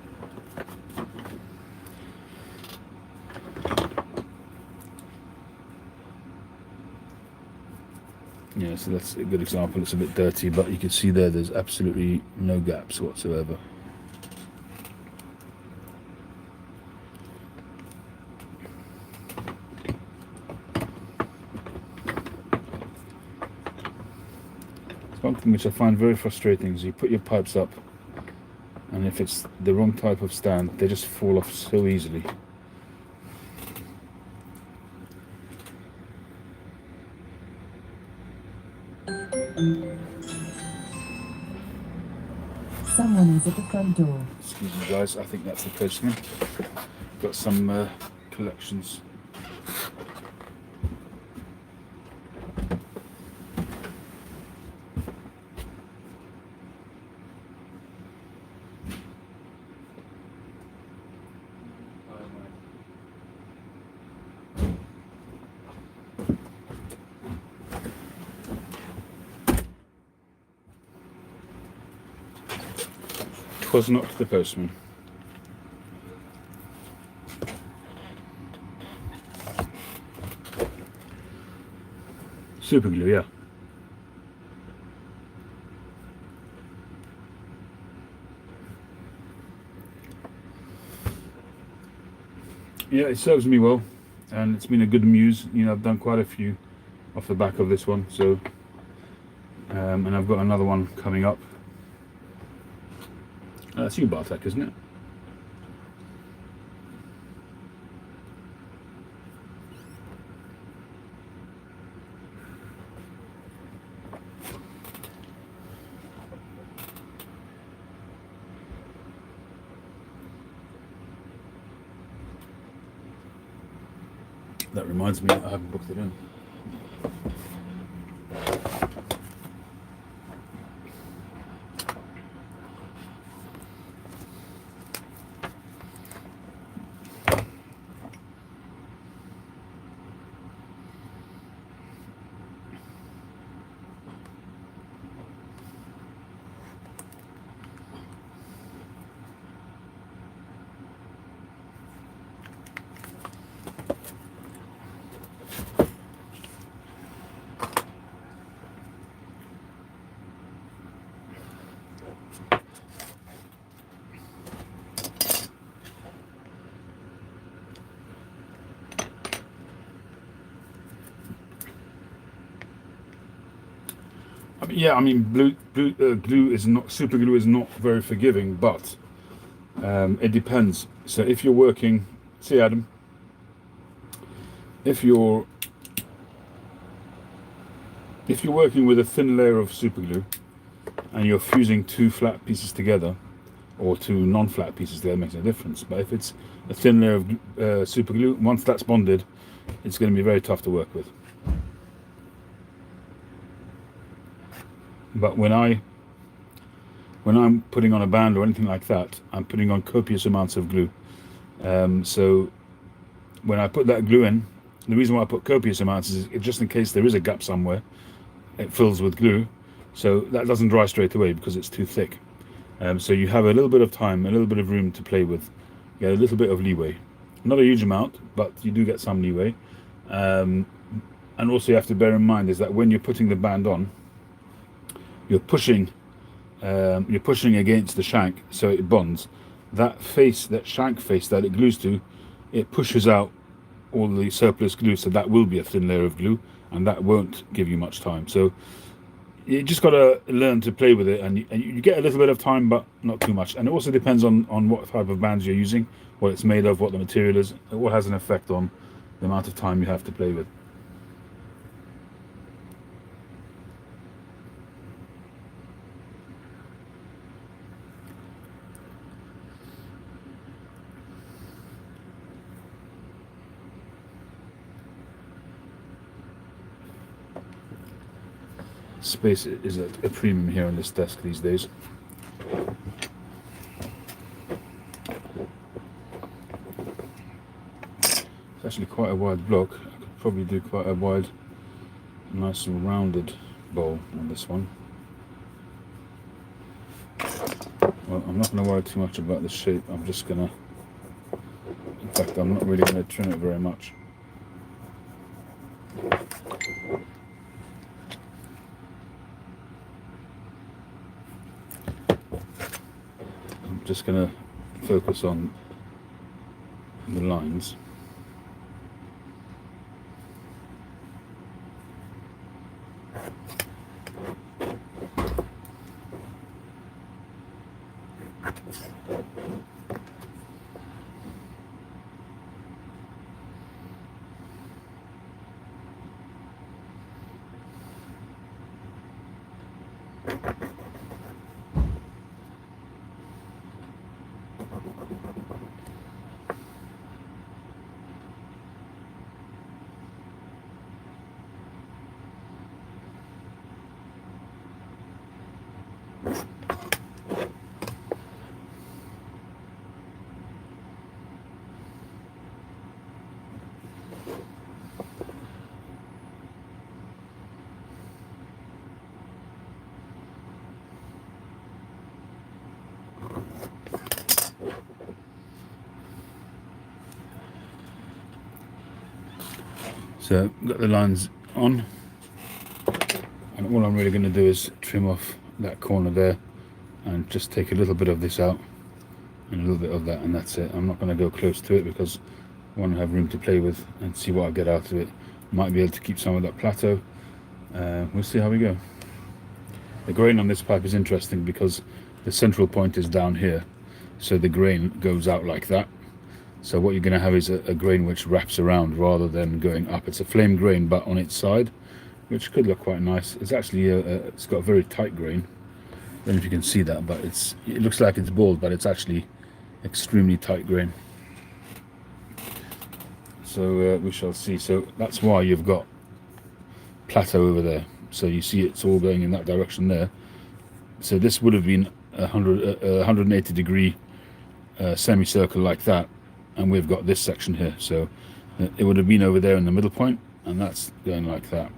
B: Yeah, so that's a good example. It's a bit dirty, but you can see there's absolutely no gaps whatsoever. One thing which I find very frustrating is you put your pipes up, and if it's the wrong type of stand, they just fall off so easily.
S: Someone is at the front door.
B: Excuse me, guys. I think that's the postman. Got some collections. Was not the postman. Super glue, yeah. Yeah, it serves me well, and it's been a good muse. You know, I've done quite a few off the back of this one, so and I've got another one coming up. That's you, Bartek, isn't it? That reminds me, I haven't booked it in. Yeah, I mean, glue is not, super glue is not very forgiving, but it depends. So if you're working, see Adam, if you're working with a thin layer of super glue and you're fusing two flat pieces together or two non-flat pieces together, makes no difference. But if it's a thin layer of super glue, once that's bonded, it's going to be very tough to work with. But when I'm putting on a band or anything like that, I'm putting on copious amounts of glue. So when I put that glue in, the reason why I put copious amounts is just in case there is a gap somewhere, it fills with glue. So that doesn't dry straight away because it's too thick. So you have a little bit of time, a little bit of room to play with. You get a little bit of leeway. Not a huge amount, but you do get some leeway. And also you have to bear in mind is that when you're putting the band on, you're pushing against the shank so it bonds. That face, that shank face that it glues to, it pushes out all the surplus glue, so that will be a thin layer of glue and that won't give you much time. So you just got to learn to play with it, and you get a little bit of time but not too much. And it also depends on what type of bands you're using, what it's made of, what the material is. It all has an effect on the amount of time you have to play with. Space is a premium here on this desk these days. It's actually quite a wide block. I could probably do quite a wide, nice and rounded bowl on this one. Well, I'm not going to worry too much about the shape. I'm just going to, in fact, I'm not really going to trim it very much. Just going to focus on the lines. So got the lines on, and all I'm really going to do is trim off that corner there and just take a little bit of this out and a little bit of that, and that's it. I'm not going to go close to it because I want to have room to play with and see what I get out of it. Might be able to keep some of that plateau. We'll see how we go. The grain on this pipe is interesting because the central point is down here, so the grain goes out like that. So what you're going to have is a grain which wraps around rather than going up. It's a flame grain but on its side, which could look quite nice. It's actually it's got a very tight grain. I don't know if you can see that, but it looks like it's bald, but it's actually extremely tight grain. So we shall see. So that's why you've got plateau over there. So you see it's all going in that direction there. So this would have been 180 degree semicircle like that, and we've got this section here. So it would have been over there in the middle point, and that's going like that.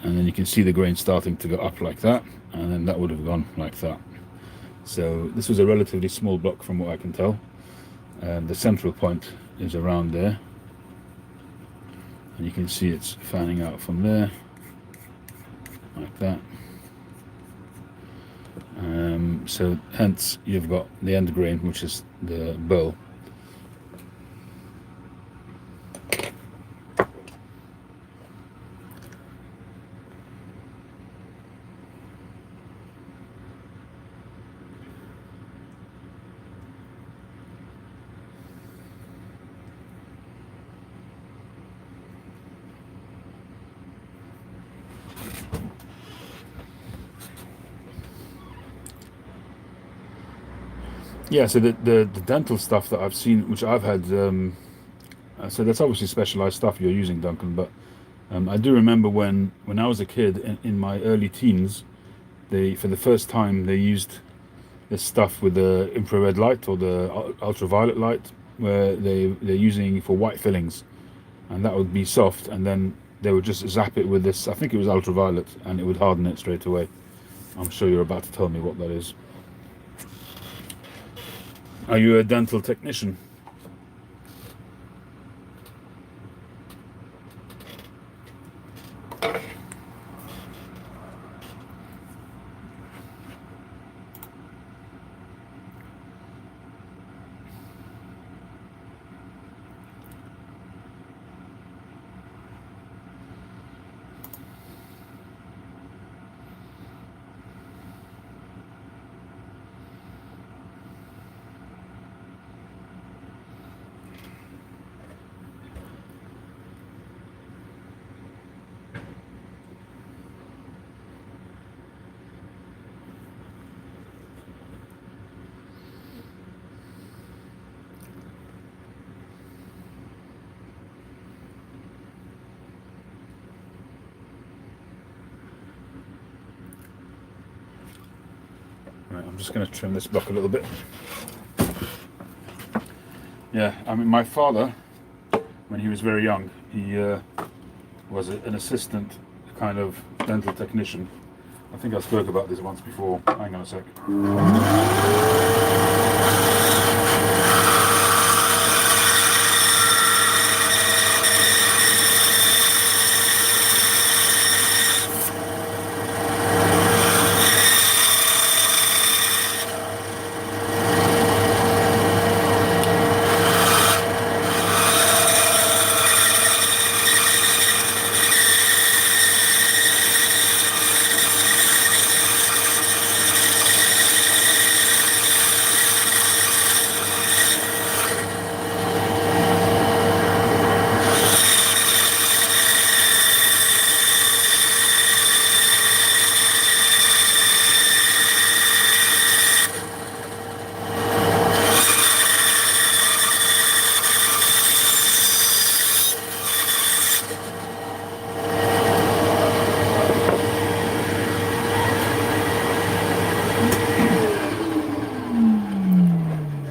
B: And then you can see the grain starting to go up like that, and then that would have gone like that. So this was a relatively small block from what I can tell. The central point is around there, and you can see it's fanning out from there like that. So hence you've got the end grain, which is the bowl. Yeah, so the dental stuff that I've seen, which I've had, so that's obviously specialized stuff you're using, Duncan, but I do remember when I was a kid in my early teens, for the first time they used this stuff with the infrared light or the ultraviolet light, where they're using for white fillings, and that would be soft, and then they would just zap it with this, I think it was ultraviolet, and it would harden it straight away. I'm sure you're about to tell me what that is. Are you a dental technician? Right, I'm just going to trim this block a little bit. Yeah, I mean, my father, when he was very young, he was an assistant kind of dental technician. I think I spoke about this once before. Hang on a sec.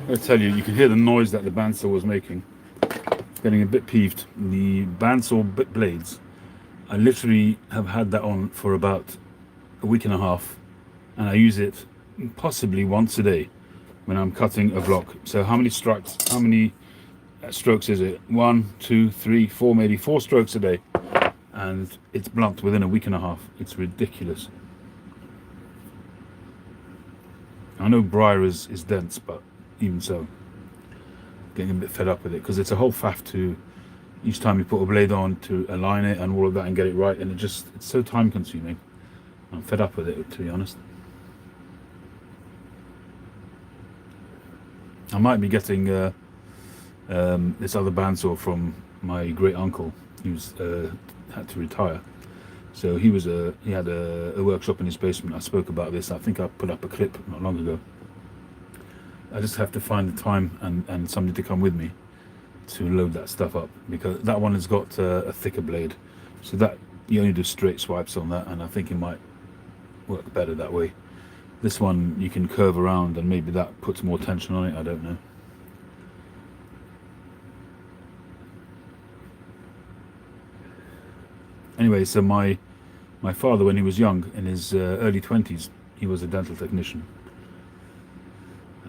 B: I tell you, you can hear the noise that the bandsaw was making. Getting a bit peeved. The bandsaw bit blades, I literally have had that on for about a week and a half, and I use it possibly once a day when I'm cutting a block. So how many strikes, how many strokes is it? 1, 2, 3, 4, maybe 4 strokes a day, and it's blunt within a week and a half. It's ridiculous. I know briar is dense, but even so, getting a bit fed up with it, because it's a whole faff to each time you put a blade on to align it and all of that and get it right, and it's so time consuming. I'm fed up with it, to be honest. I might be getting this other bandsaw from my great uncle, who's had to retire. So he had a workshop in his basement. I spoke about this. I think I put up a clip not long ago. I just have to find the time and somebody to come with me to load that stuff up, because that one has got a thicker blade, so that you only do straight swipes on that, and I think it might work better that way. This one you can curve around, and maybe that puts more tension on it. I don't know. Anyway, so my father, when he was young, in his early 20s, he was a dental technician.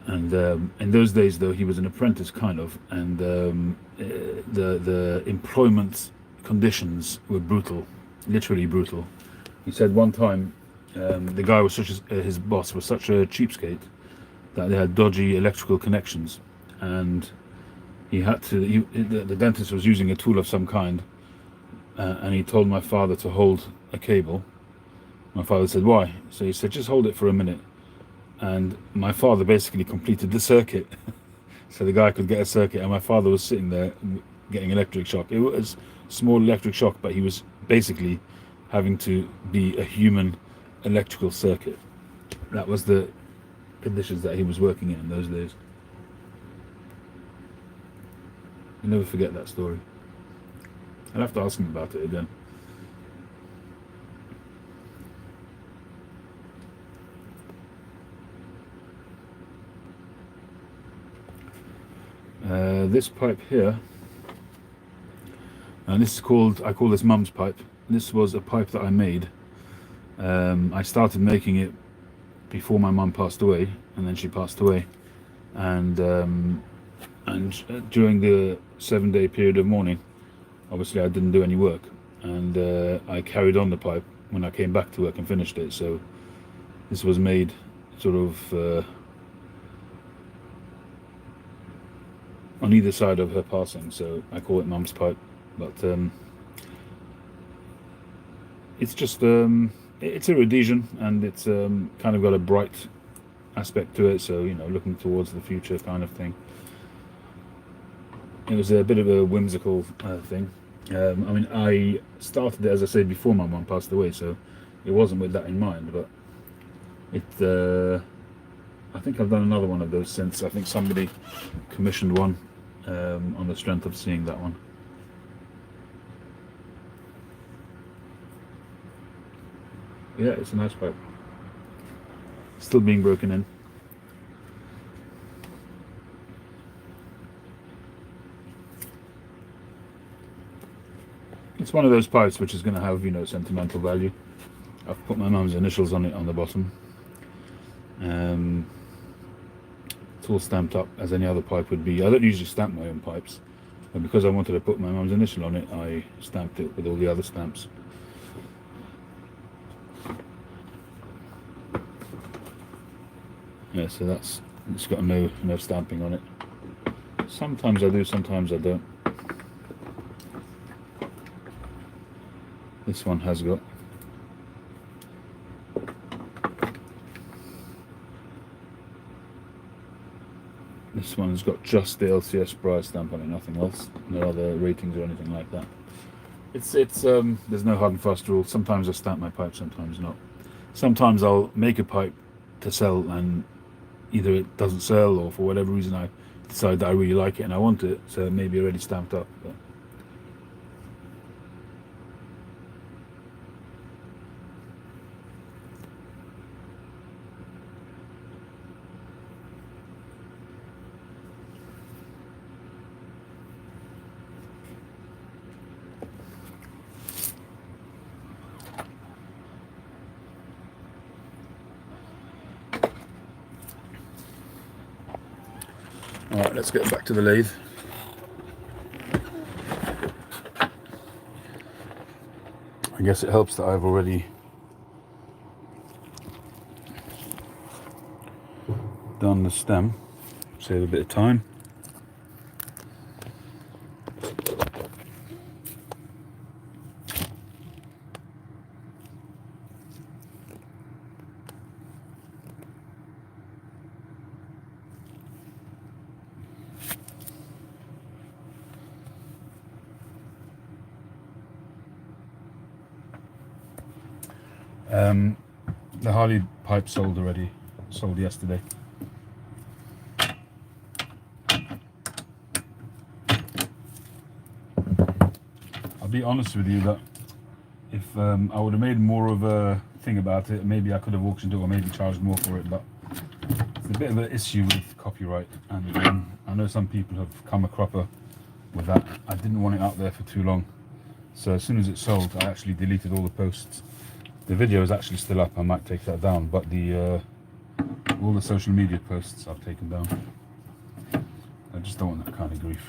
B: And in those days, though, he was an apprentice, kind of, and the employment conditions were brutal, literally brutal. He said one time the guy was his boss was such a cheapskate that they had dodgy electrical connections, and he had to. The dentist was using a tool of some kind. And he told my father to hold a cable. My father said, "Why?" So he said, "Just hold it for a minute." And my father basically completed the circuit. So the guy could get a circuit, and my father was sitting there getting electric shock. It was small electric shock, but he was basically having to be a human electrical circuit. That was the conditions that he was working in those days. I'll never forget that story. I'll have to ask him about it again. This pipe here, and this is I call this Mum's pipe. This was a pipe that I made. I started making it before my mum passed away, and then she passed away. And during the 7-day period of mourning, obviously I didn't do any work, and I carried on the pipe when I came back to work and finished it. So this was made sort of on either side of her passing, so I call it Mum's pipe. But it's just it's a Rhodesian, and it's kind of got a bright aspect to it, so, you know, looking towards the future kind of thing. It was a bit of a whimsical thing. I mean, I started it, as I said, before my mum passed away, so it wasn't with that in mind, but I think I've done another one of those since. I think somebody commissioned one on the strength of seeing that one. Yeah, it's a nice pipe. Still being broken in. It's one of those pipes which is going to have, you know, sentimental value. I've put my mum's initials on it on the bottom. It's all stamped up as any other pipe would be. I don't usually stamp my own pipes, but because I wanted to put my mum's initial on it, I stamped it with all the other stamps. Yeah, so it's got no stamping on it. Sometimes I do, sometimes I don't. This one has got. This one's got just the LCS Briar stamp on it, nothing else. No other ratings or anything like that. It's there's no hard and fast rule. Sometimes I stamp my pipe, sometimes not. Sometimes I'll make a pipe to sell, and either it doesn't sell, or for whatever reason I decide that I really like it and I want it, so it may be already stamped up. But alright, let's get back to the lathe. I guess it helps that I've already done the stem, save a bit of time. The Harley pipe sold already, sold yesterday. I'll be honest with you that if I would have made more of a thing about it, maybe I could have auctioned it or maybe charged more for it, but it's a bit of an issue with copyright, and I know some people have come a cropper with that. I didn't want it out there for too long, so as soon as it sold, I actually deleted all the posts. The video is actually still up. I might take that down, but the all the social media posts I've taken down. I just don't want that kind of grief.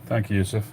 B: Thank you, Yusuf.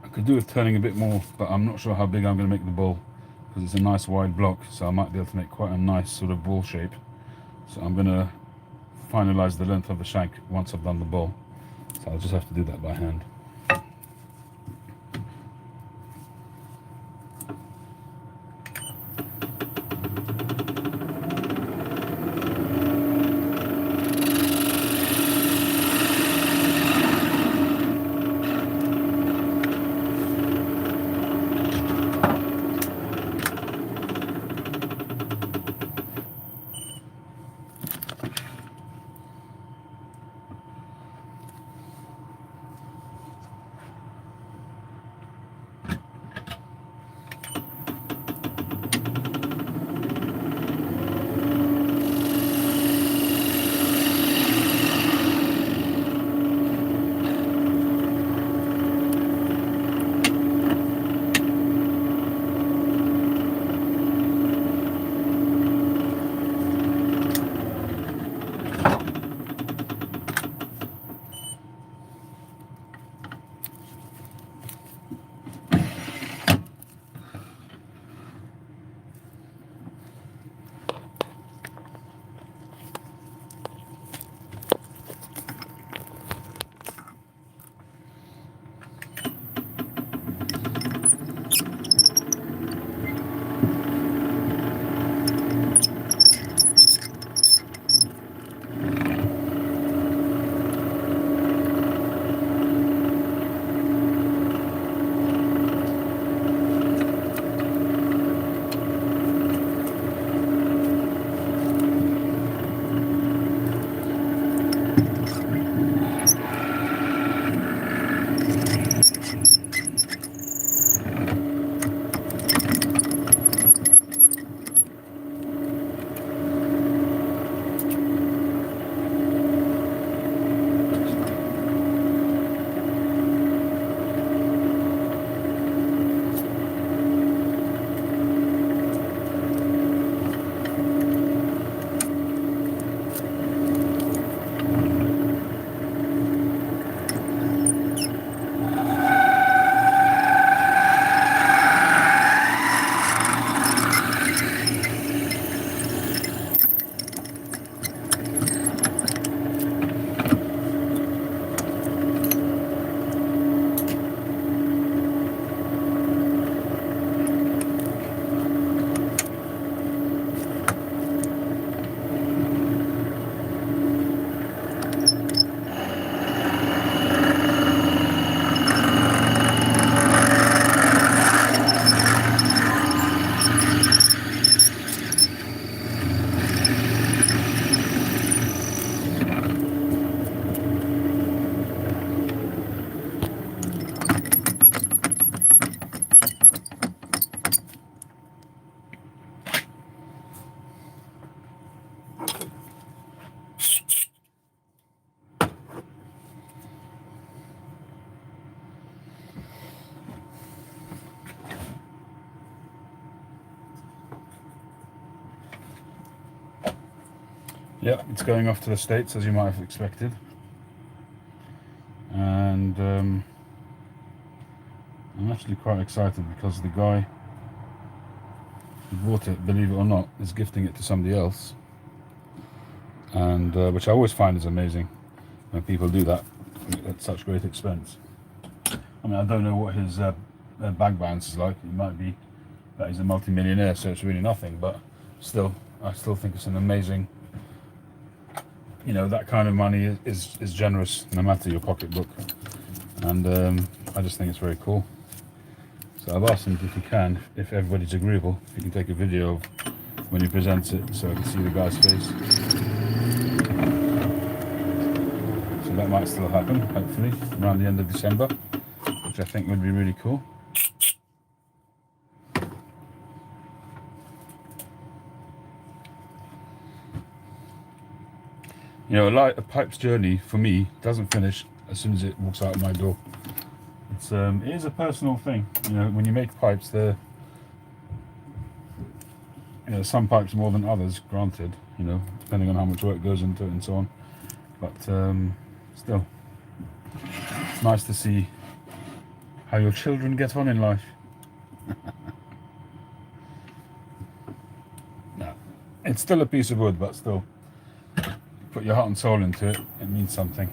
B: I could do with turning a bit more, but I'm not sure how big I'm going to make the ball, because it's a nice wide block, so I might be able to make quite a nice sort of ball shape. So I'm going to finalize the length of the shank once I've done the ball, so I'll just have to do that by hand. Yeah, it's going off to the States, as you might have expected. And I'm actually quite excited because the guy who bought it, believe it or not, is gifting it to somebody else. And which I always find is amazing when people do that at such great expense. I mean, I don't know what his bank balance is like. It might be that he's a multi-millionaire, so it's really nothing, but still, I still think it's an amazing, you know, that kind of money is generous no matter your pocketbook. And I just think it's very cool. So I've asked him if he can, if everybody's agreeable, if he can take a video of when he presents it so I can see the guy's face. So that might still happen, hopefully, around the end of December, which I think would be really cool. You know, a pipe's journey for me doesn't finish as soon as it walks out of my door. It is a personal thing. You know, when you make pipes, you know, some pipes more than others, granted, you know, depending on how much work goes into it and so on. But still, it's nice to see how your children get on in life. No, it's still a piece of wood, but still, put your heart and soul into it, it means something.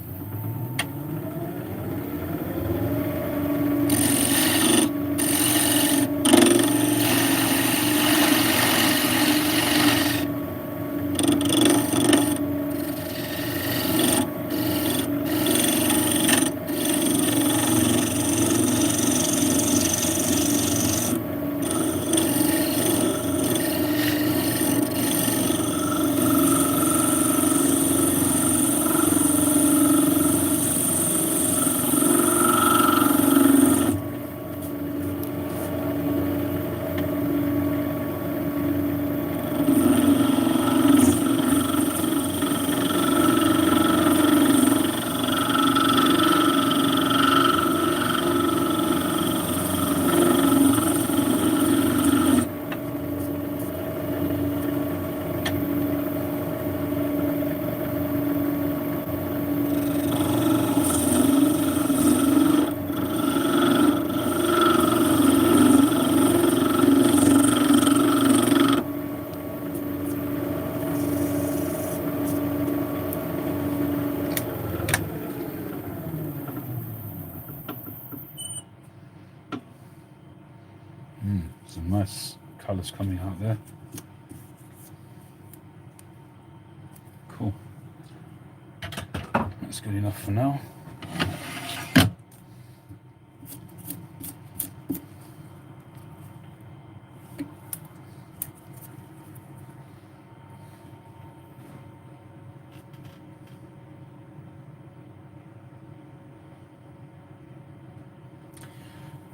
B: Some nice colours coming out there. Cool. That's good enough for now.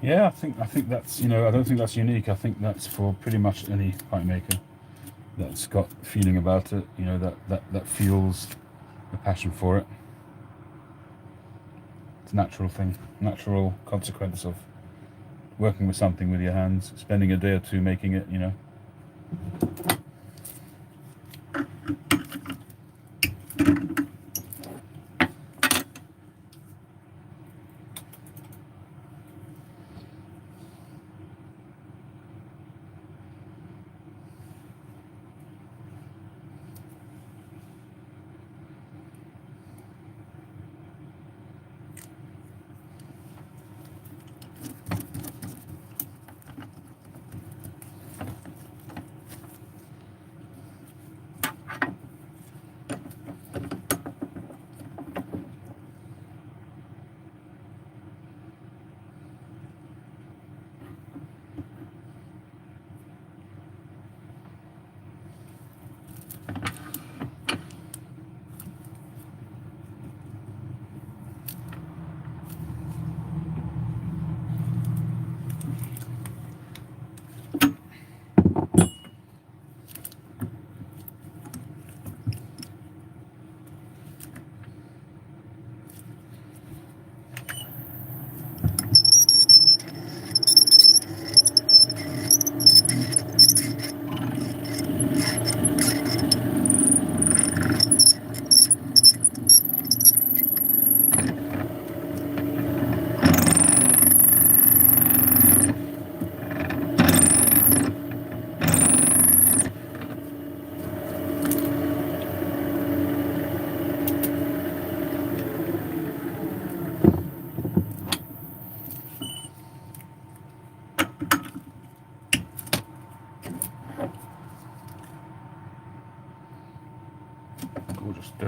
B: Yeah, I think that's, you know, I don't think that's unique. I think that's for pretty much any pipe maker that's got feeling about it, you know, that feels the passion for it. It's a natural thing, natural consequence of working with something with your hands, spending a day or two making it, you know.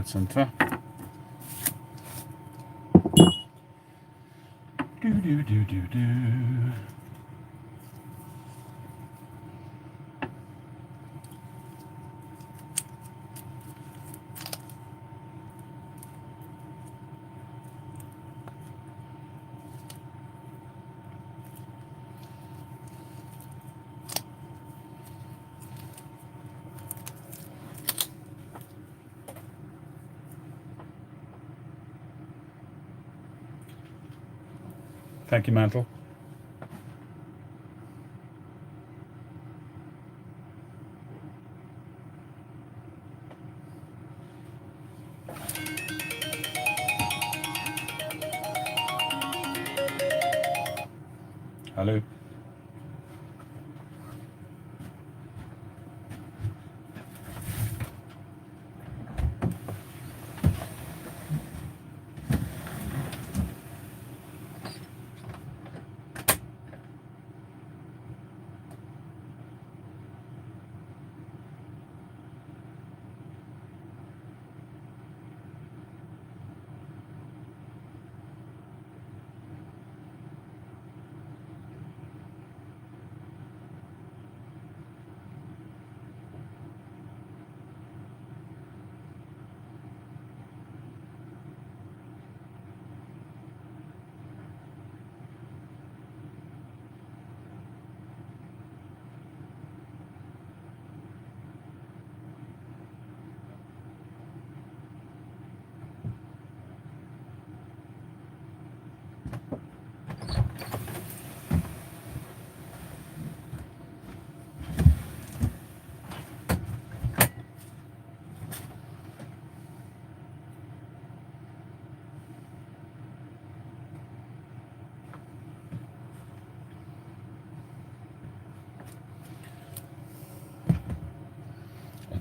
B: dead center. Do. Thank you, Mantle. Hello.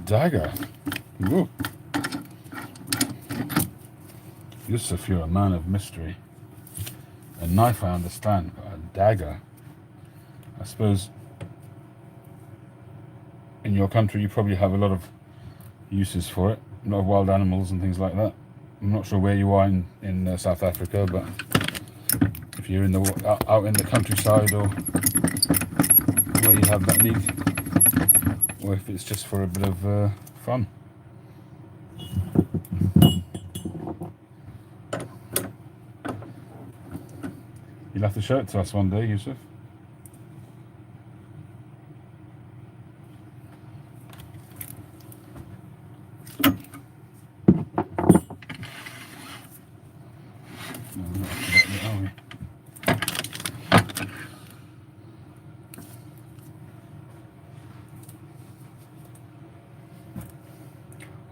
B: Dagger. Woo. Yusuf, you're a man of mystery. A knife I understand, but a dagger. I suppose in your country you probably have a lot of uses for it. A lot of wild animals and things like that. I'm not sure where you are in South Africa, but if you're out in the countryside or where you have that need, or if it's just for a bit of fun. You'll have to show it to us one day, Yusuf.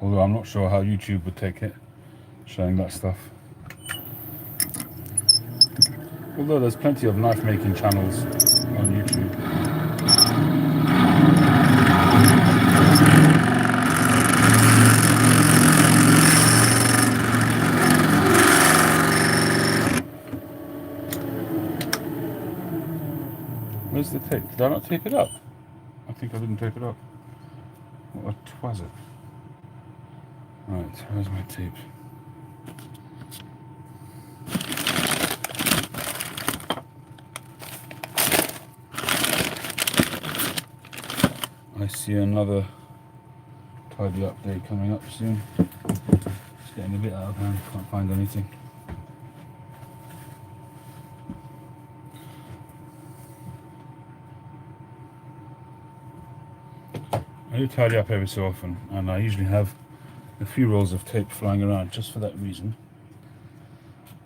B: Although I'm not sure how YouTube would take it, showing that stuff. Although there's plenty of knife making channels on YouTube. Where's the tape? Did I not tape it up? I think I didn't tape it up. What was it? Right, where's my tape? I see another tidy up day coming up soon. It's getting a bit out of hand, can't find anything. I do tidy up every so often, and I usually have a few rolls of tape flying around just for that reason.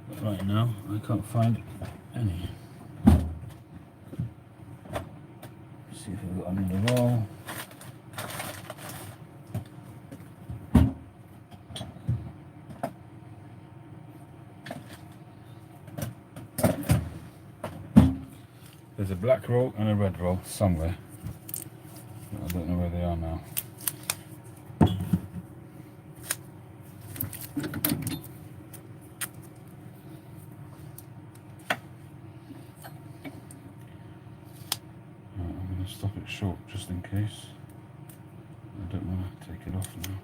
B: But right now, I can't find any. See if I've got another roll. There's a black roll and a red roll somewhere. I don't know where they are now. I'm going to stop it short just in case. I don't want to take it off now.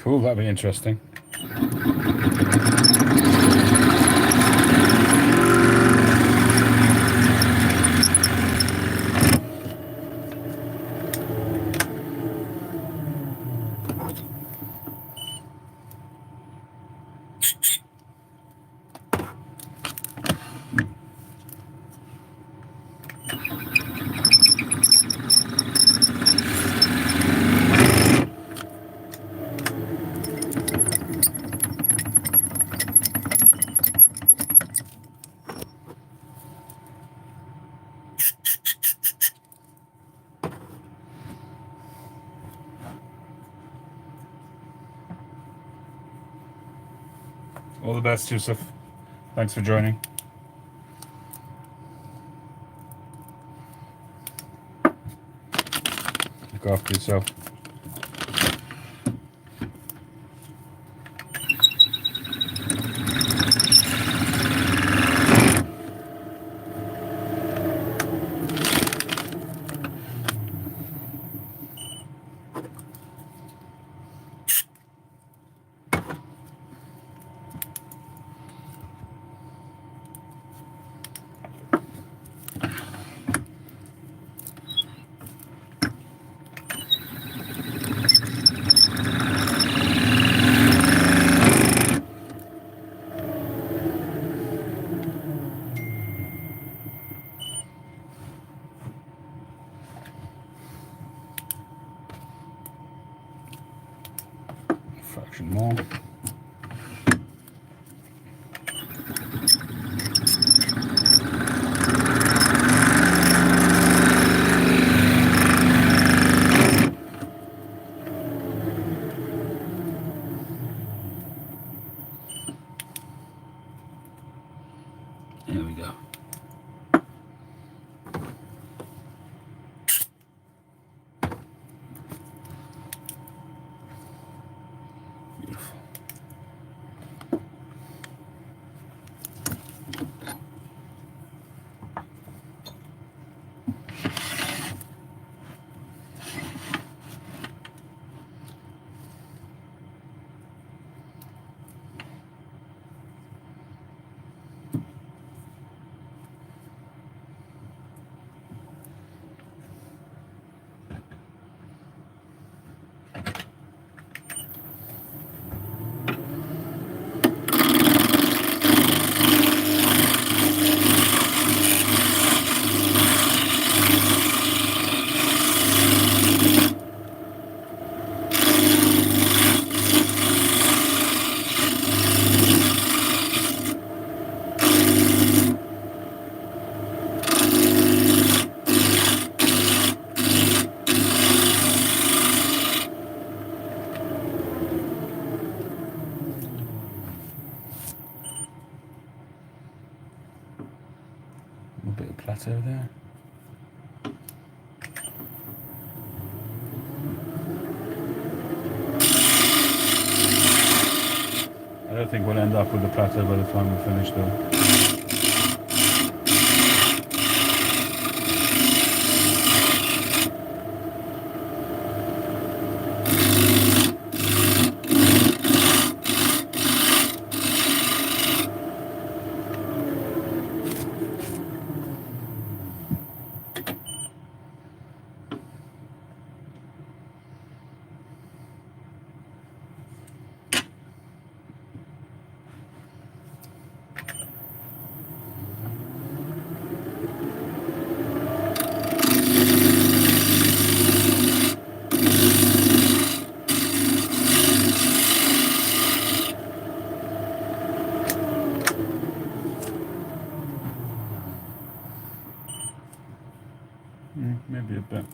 T: Cool, that'd be interesting. All the best, Yusuf. Thanks for joining. Look after yourself. Fraction more. There we go. Beautiful. A bit of plateau there. I don't think we'll end up with the plateau by the time we finish though. Maybe a bit.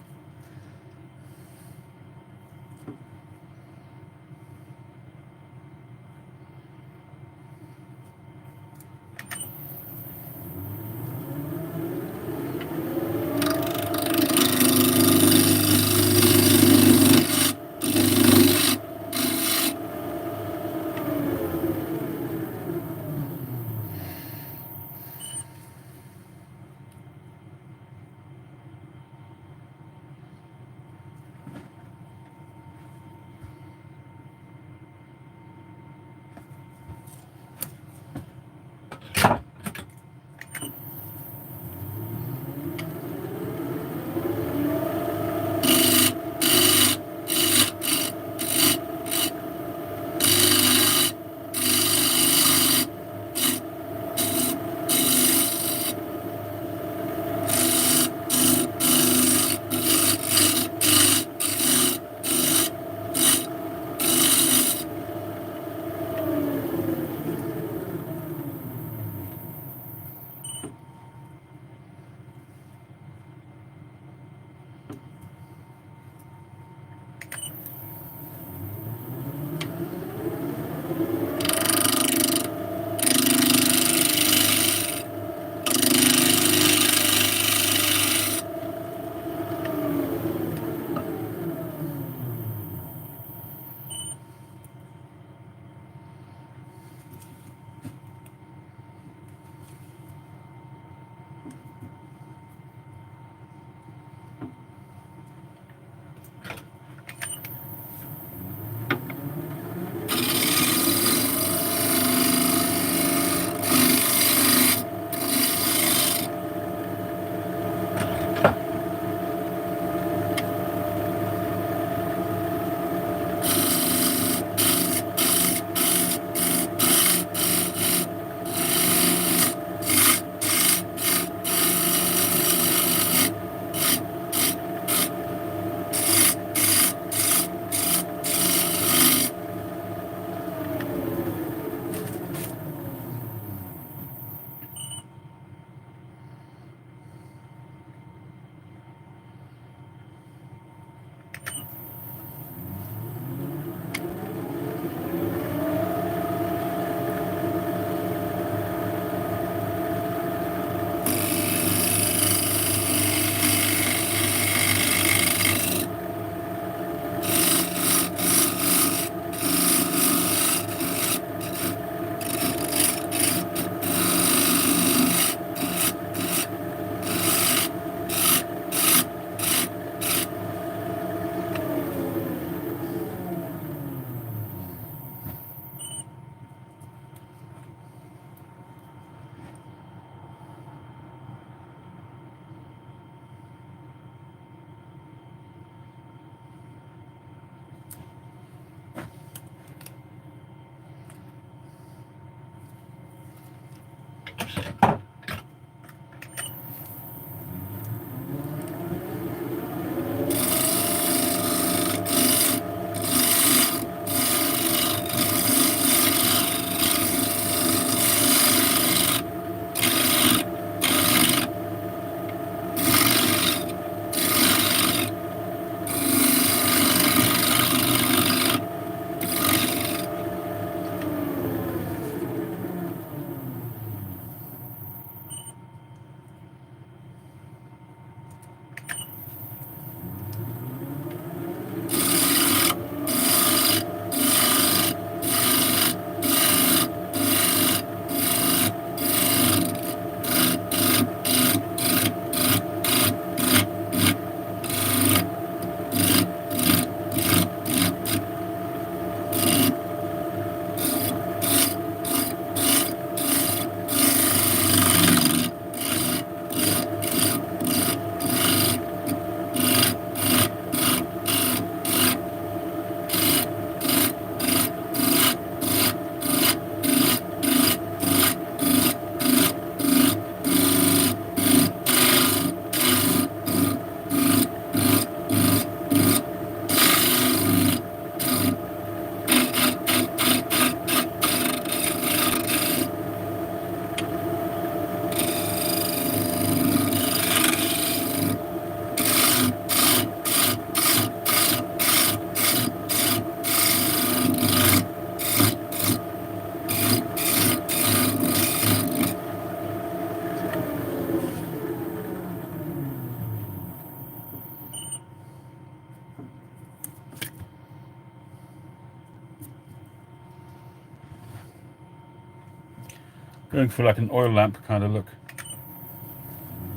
T: Going for like an oil lamp kind of look.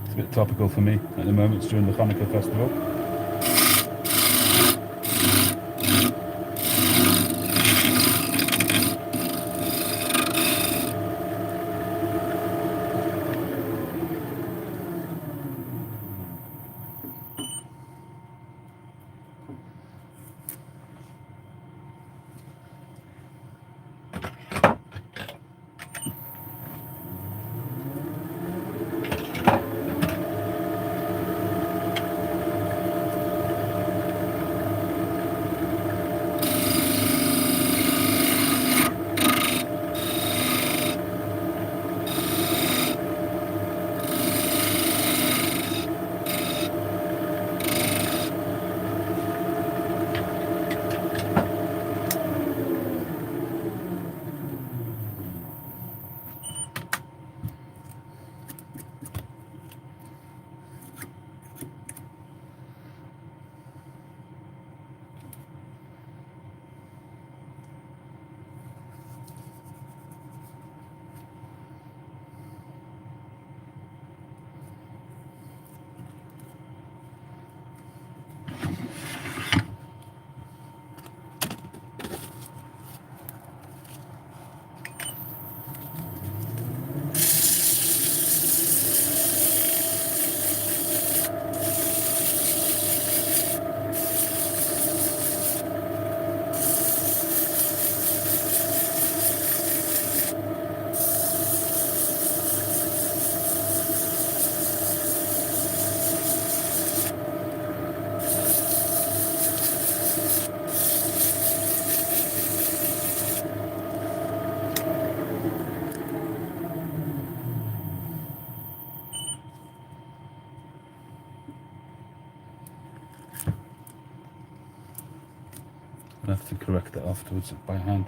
T: It's a bit topical for me at the moment. It's during the Hanukkah festival. I'll have to correct that afterwards by hand.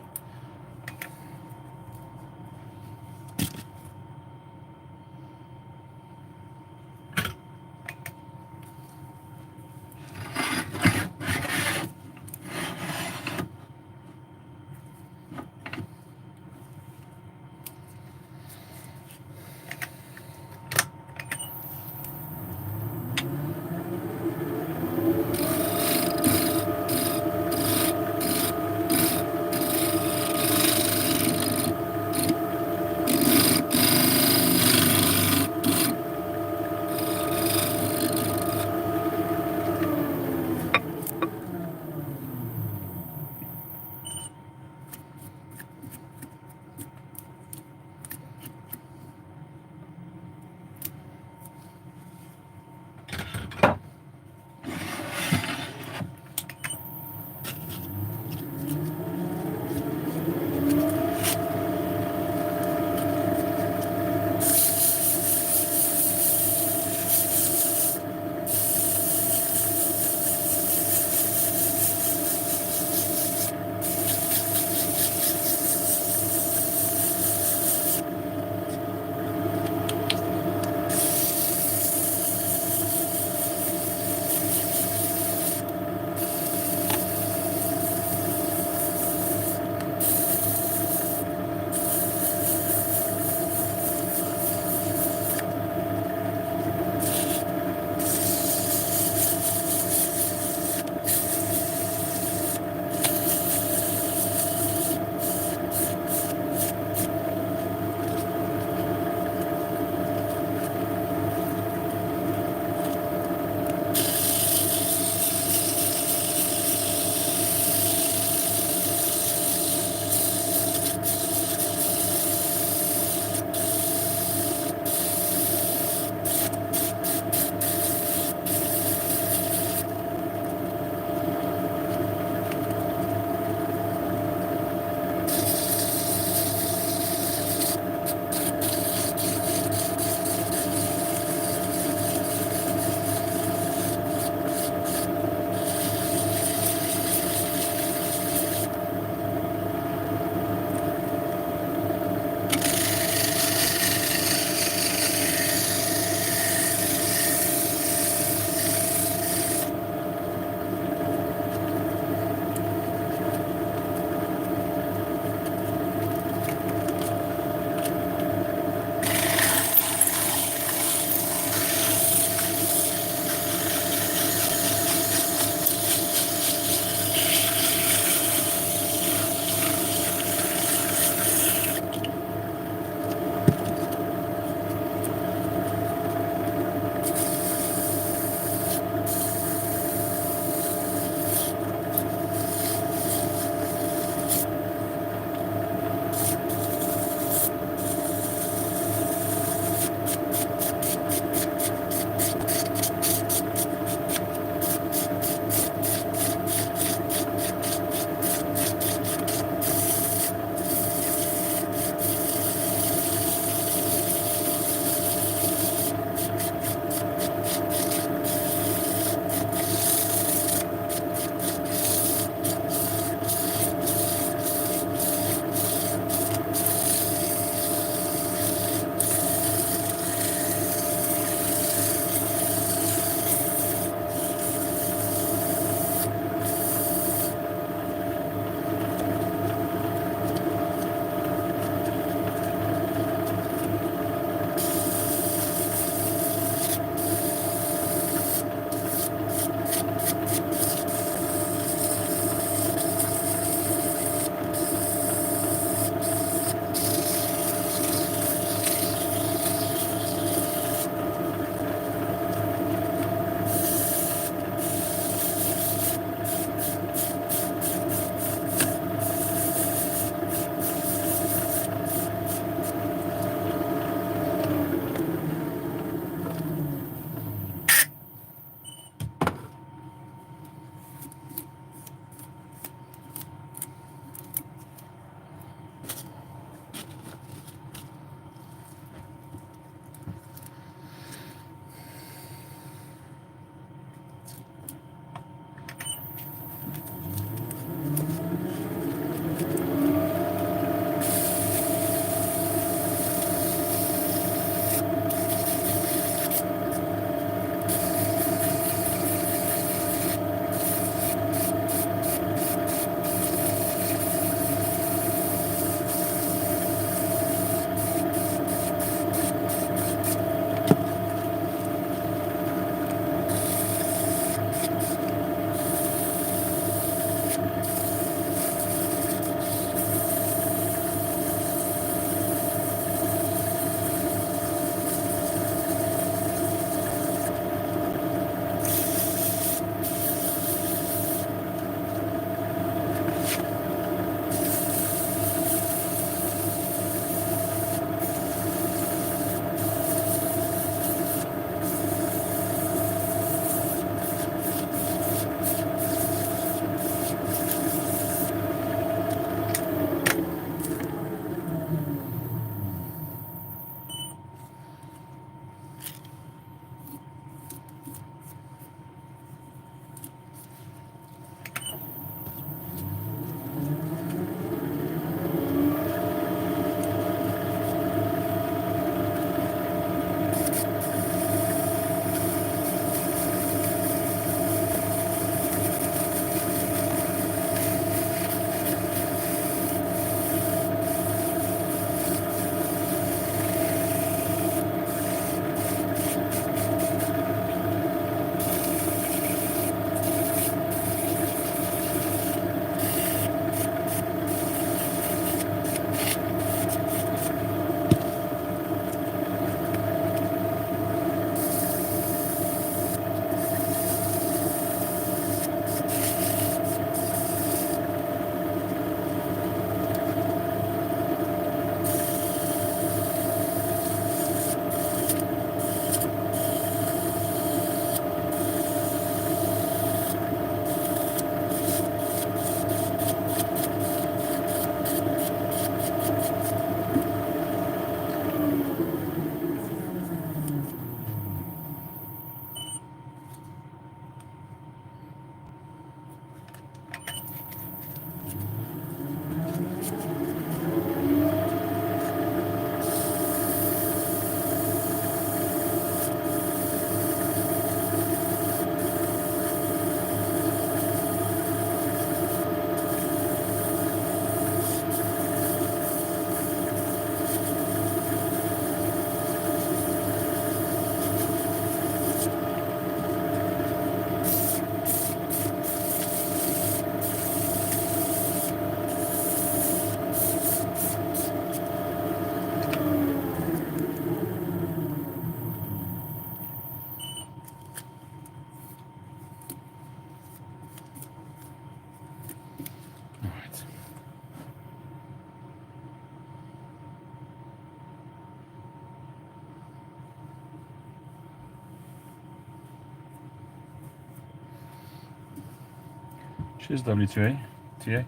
T: Cheers, W2A. TA.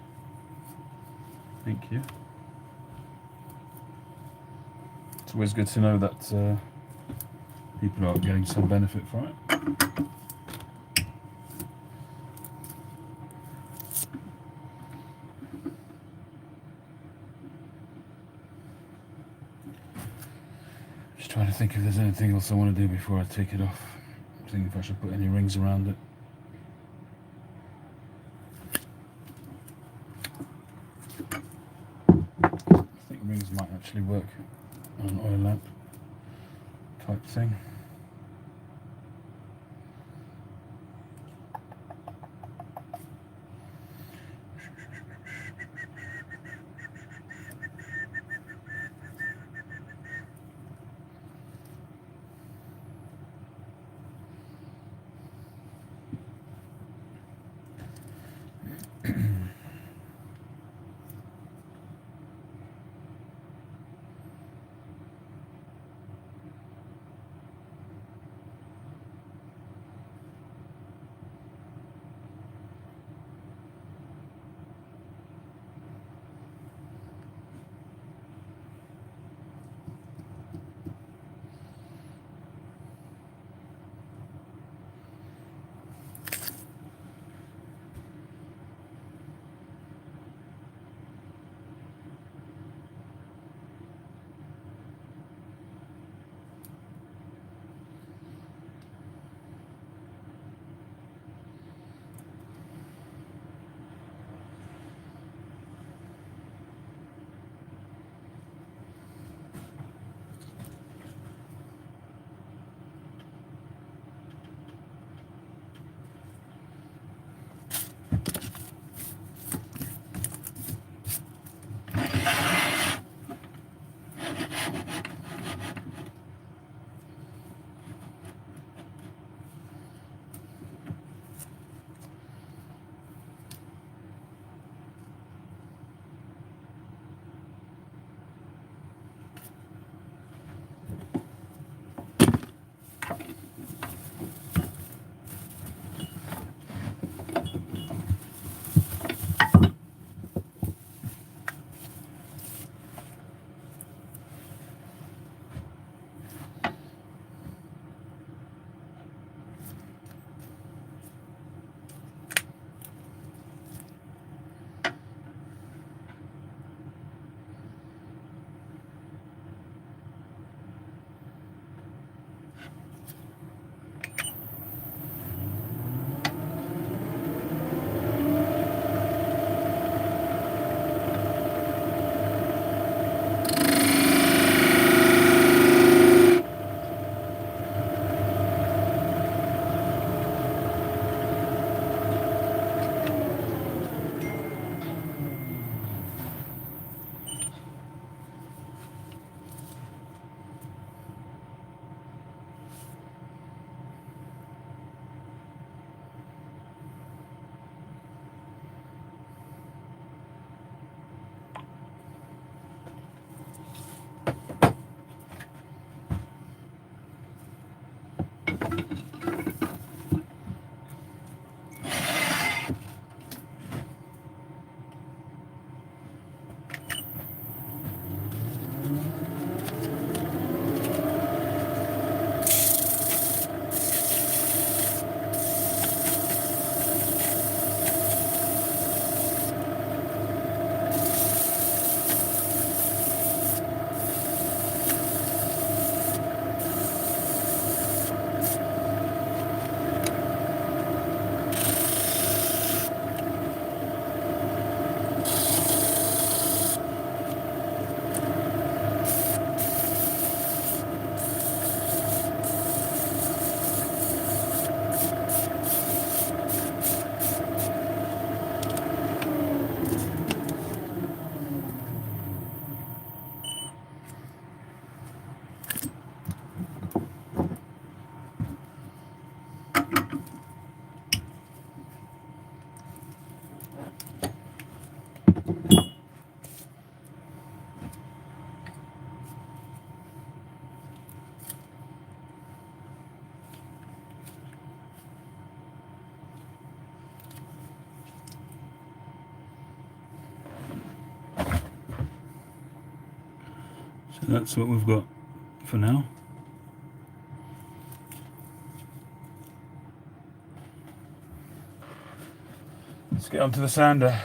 T: Thank you. It's always good to know that people are getting some benefit from it. Just trying to think if there's anything else I want to do before I take it off. I'm thinking if I should put any rings around it. I think rings might actually work on an oil lamp type thing. That's what we've got for now. Let's get onto the sander.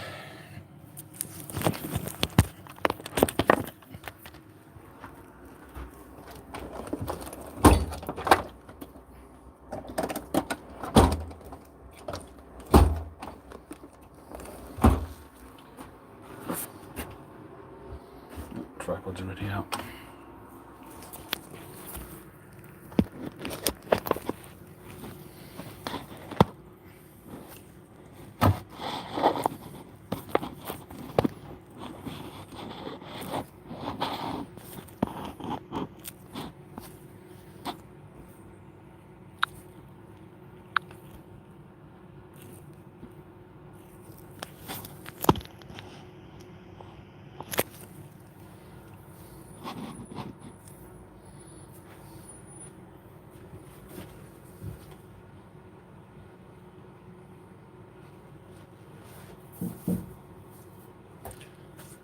T: Tripod's already out.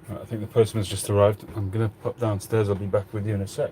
T: Right, I think the postman's just arrived. I'm going to pop downstairs. I'll be back with you in a sec.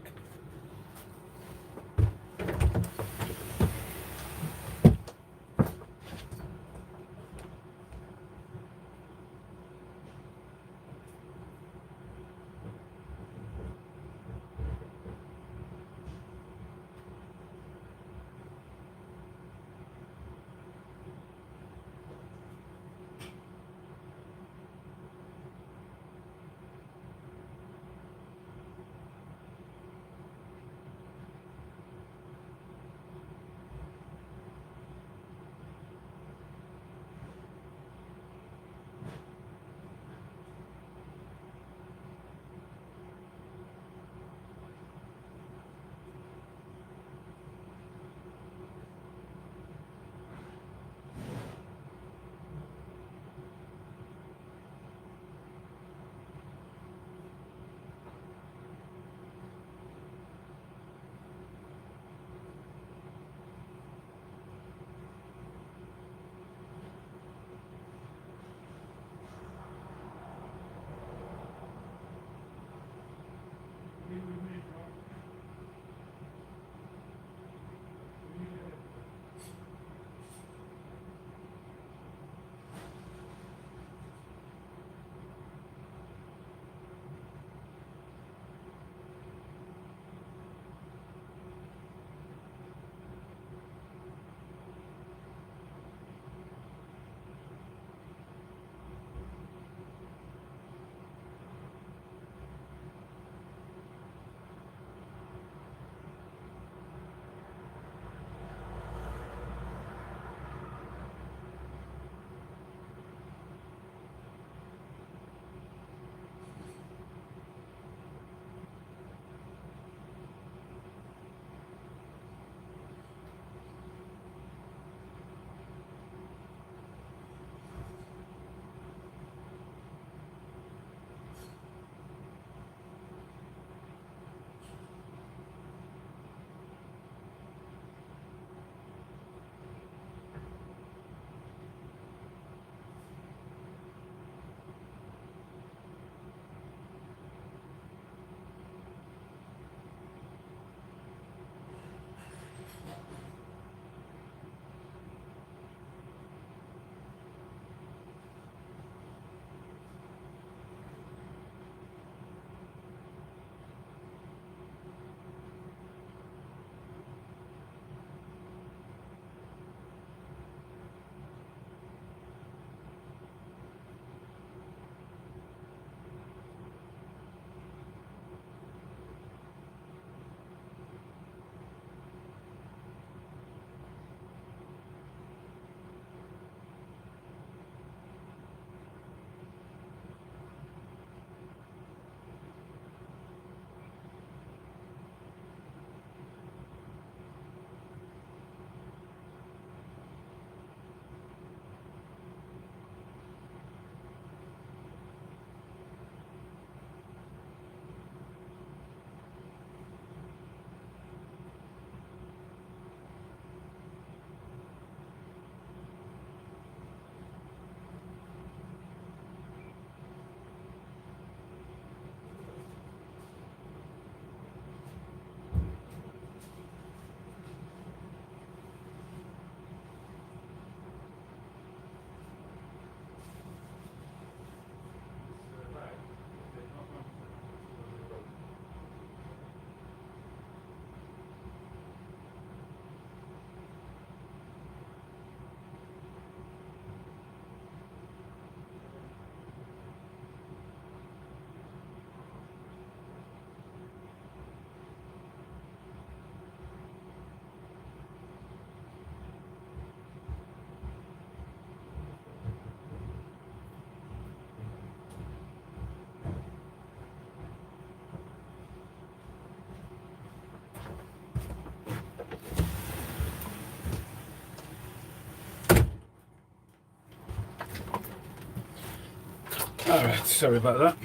T: Alright, sorry about that.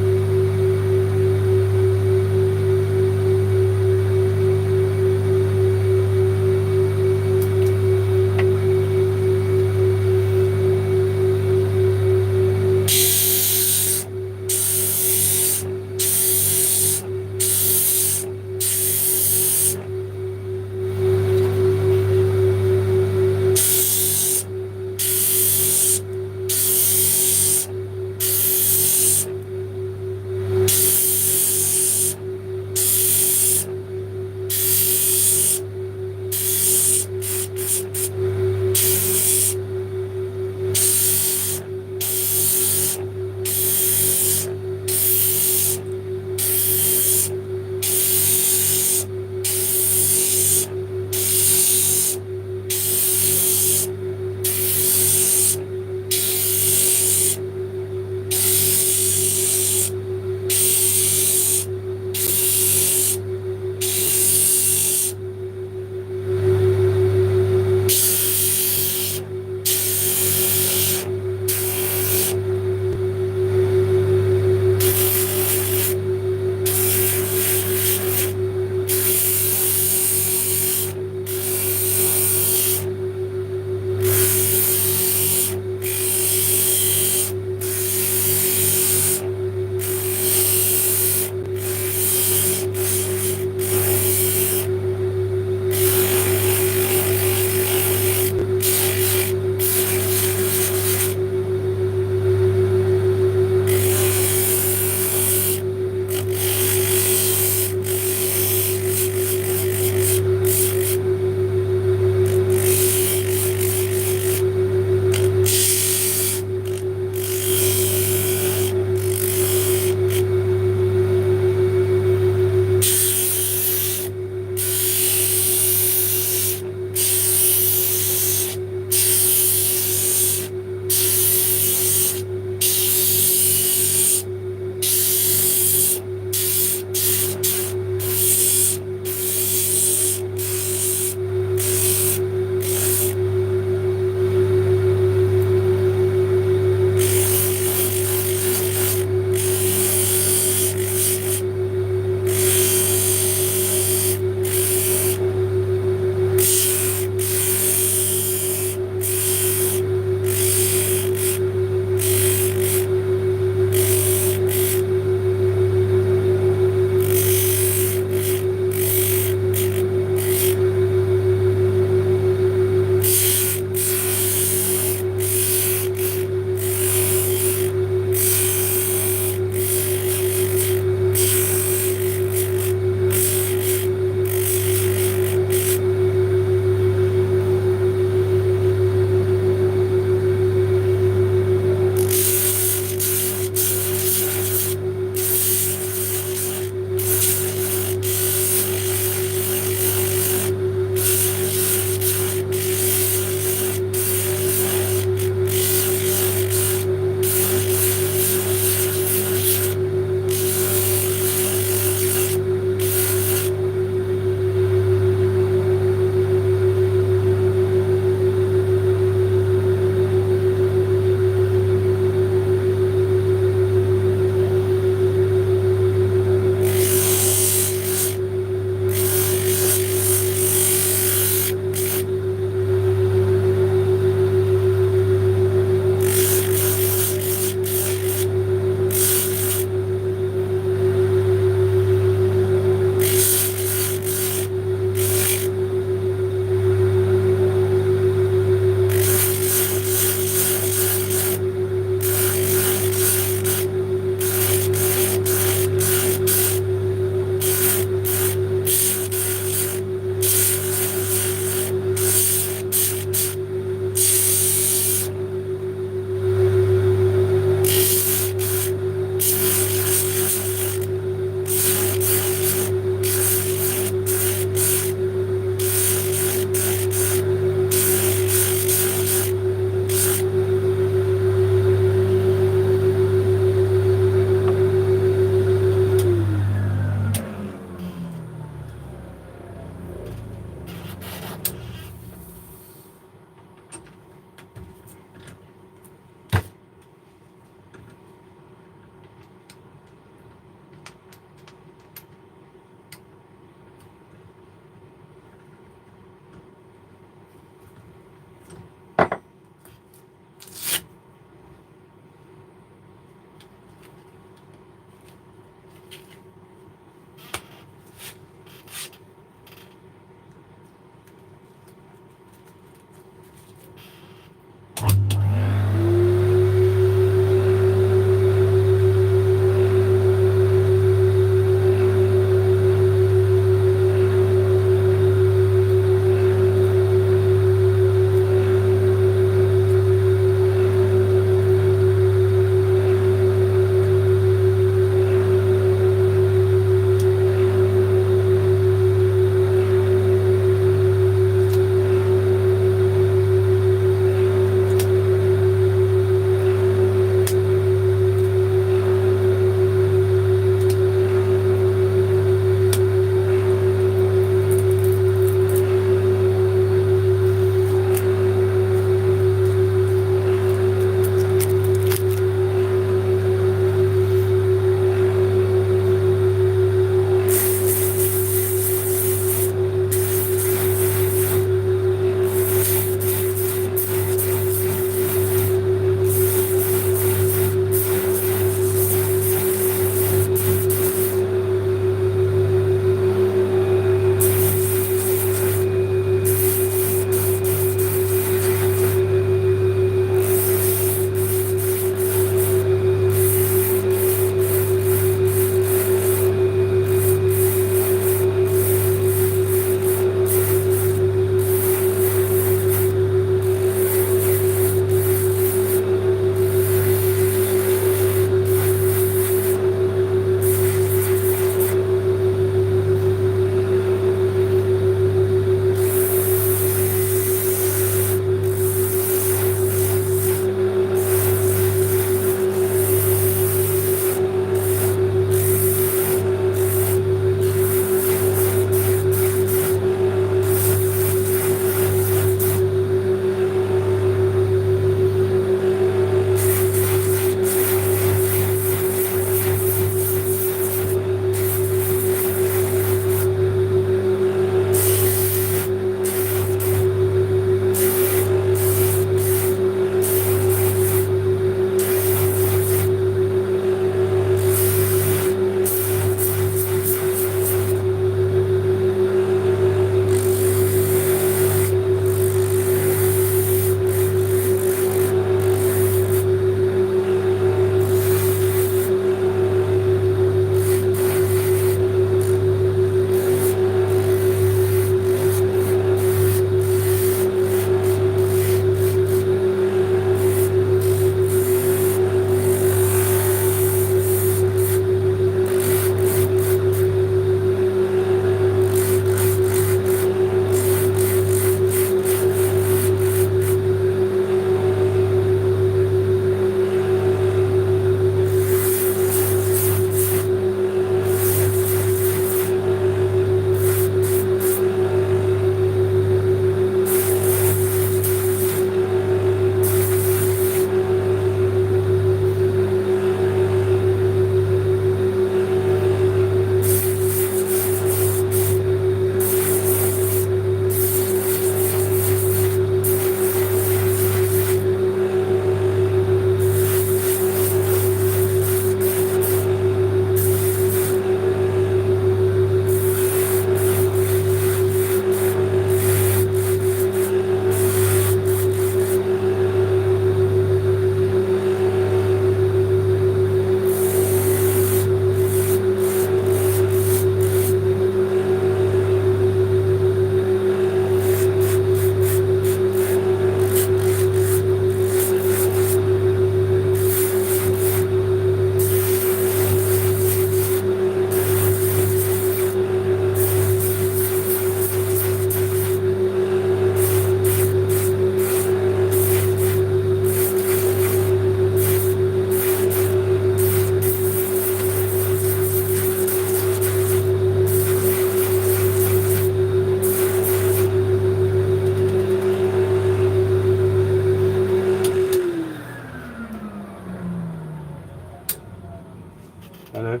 T: Hello?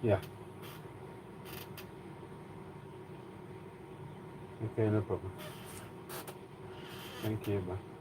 T: Yeah. Okay, no problem. Thank you, bye.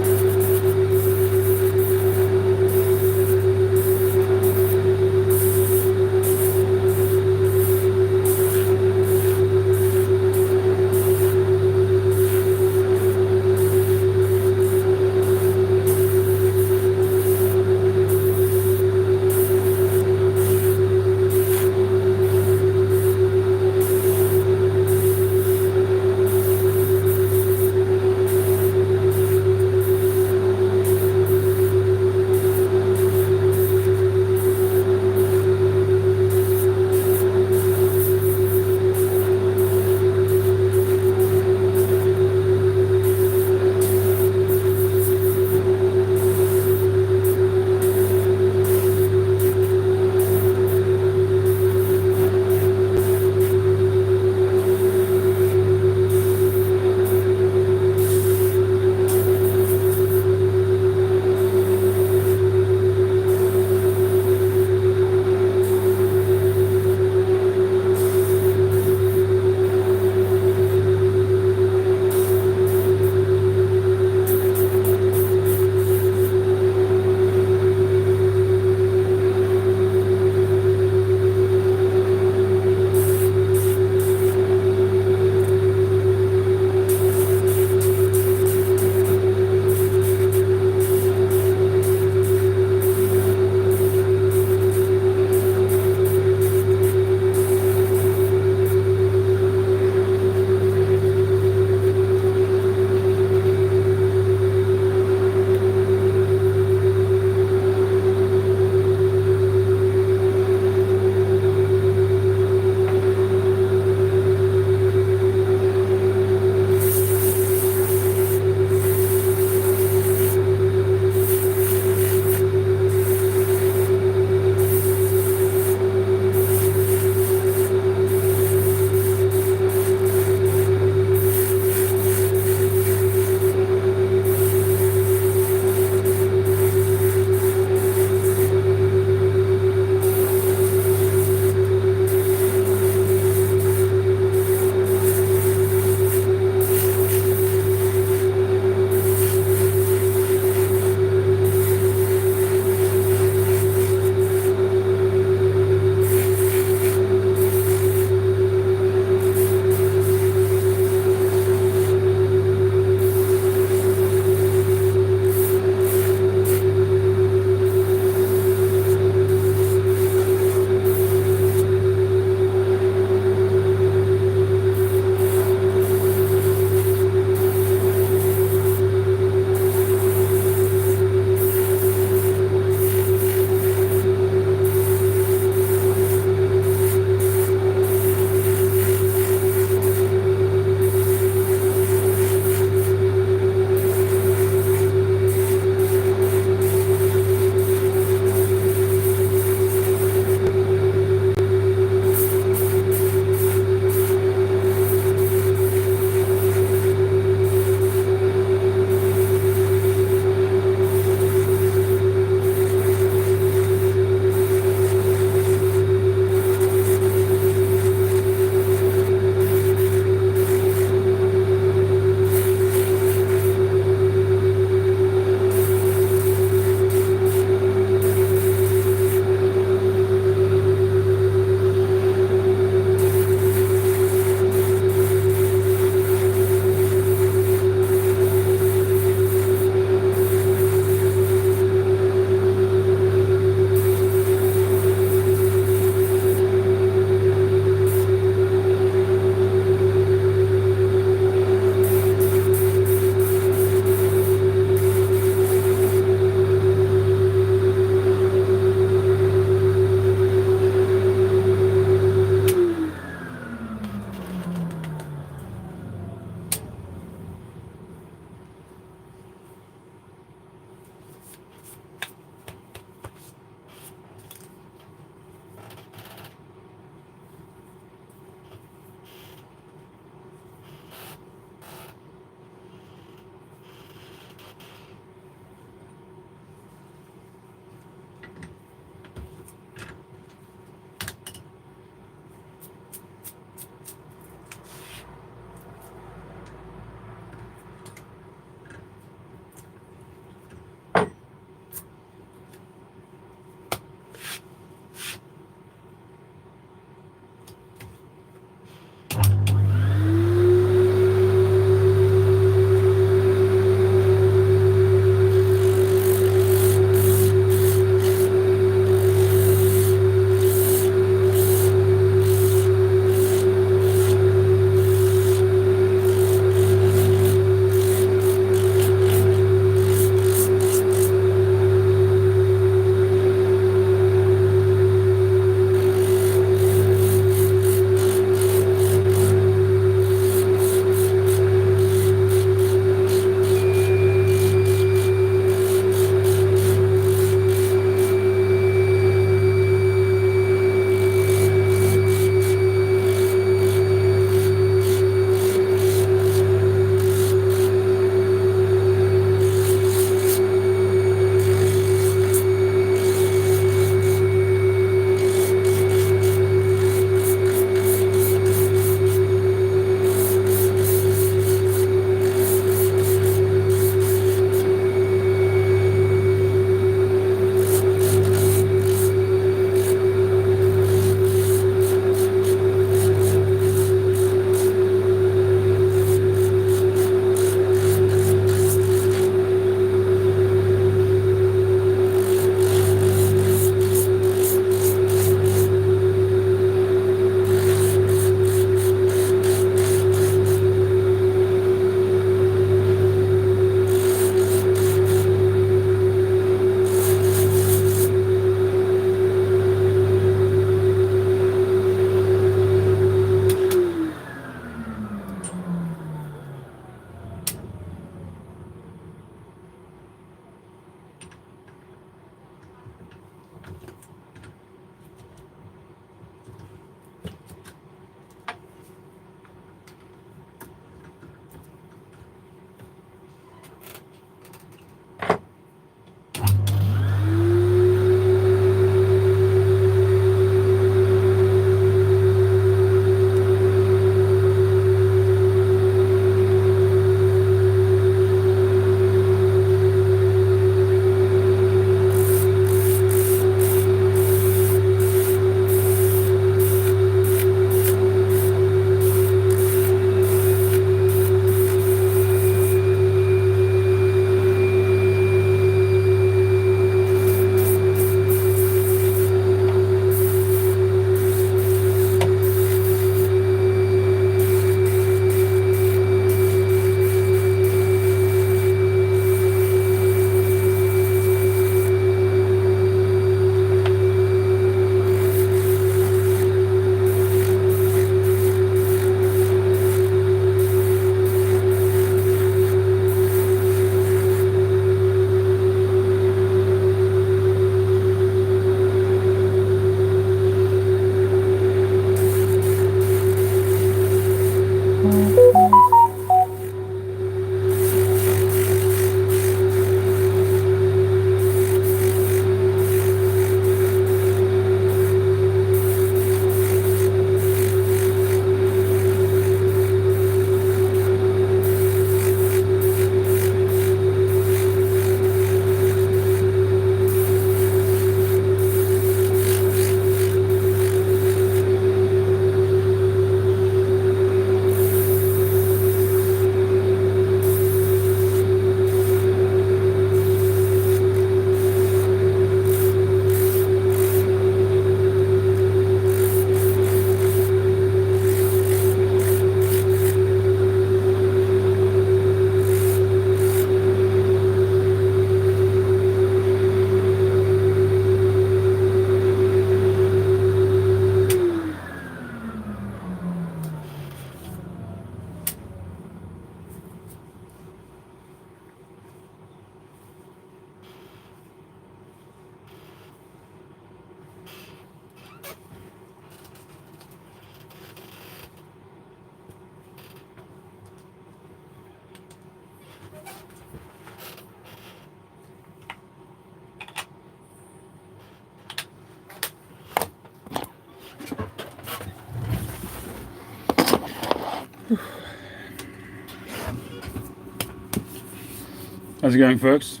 T: How's it going, folks?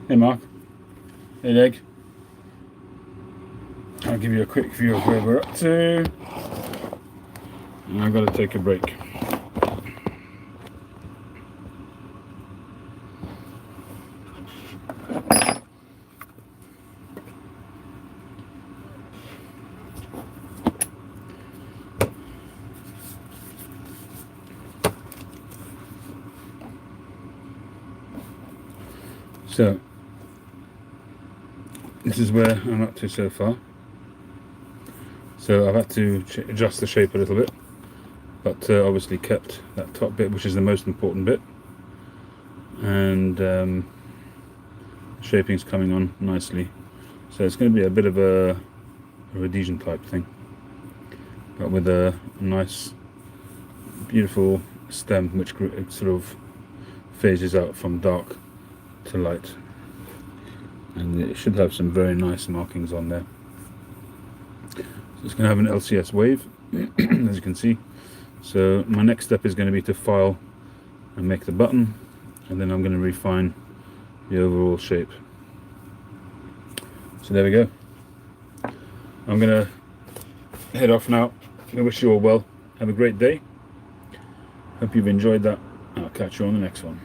T: Hey, Mark. Hey, Leg. I'll give you a quick view of where we're up to. And I've got to take a break. So, this is where I'm up to so far. So I've had to adjust the shape a little bit, but obviously kept that top bit, which is the most important bit, and shaping's coming on nicely. So it's going to be a bit of a Rhodesian type thing, but with a nice, beautiful stem which sort of phases out from dark to light, and it should have some very nice markings on there. So it's going to have an LCS wave, as you can see. So my next step is going to be to file and make the button, and then I'm going to refine the overall shape. So there we go. I'm going to head off now. I wish you all well. Have a great day. Hope you've enjoyed that. I'll catch you on the next one.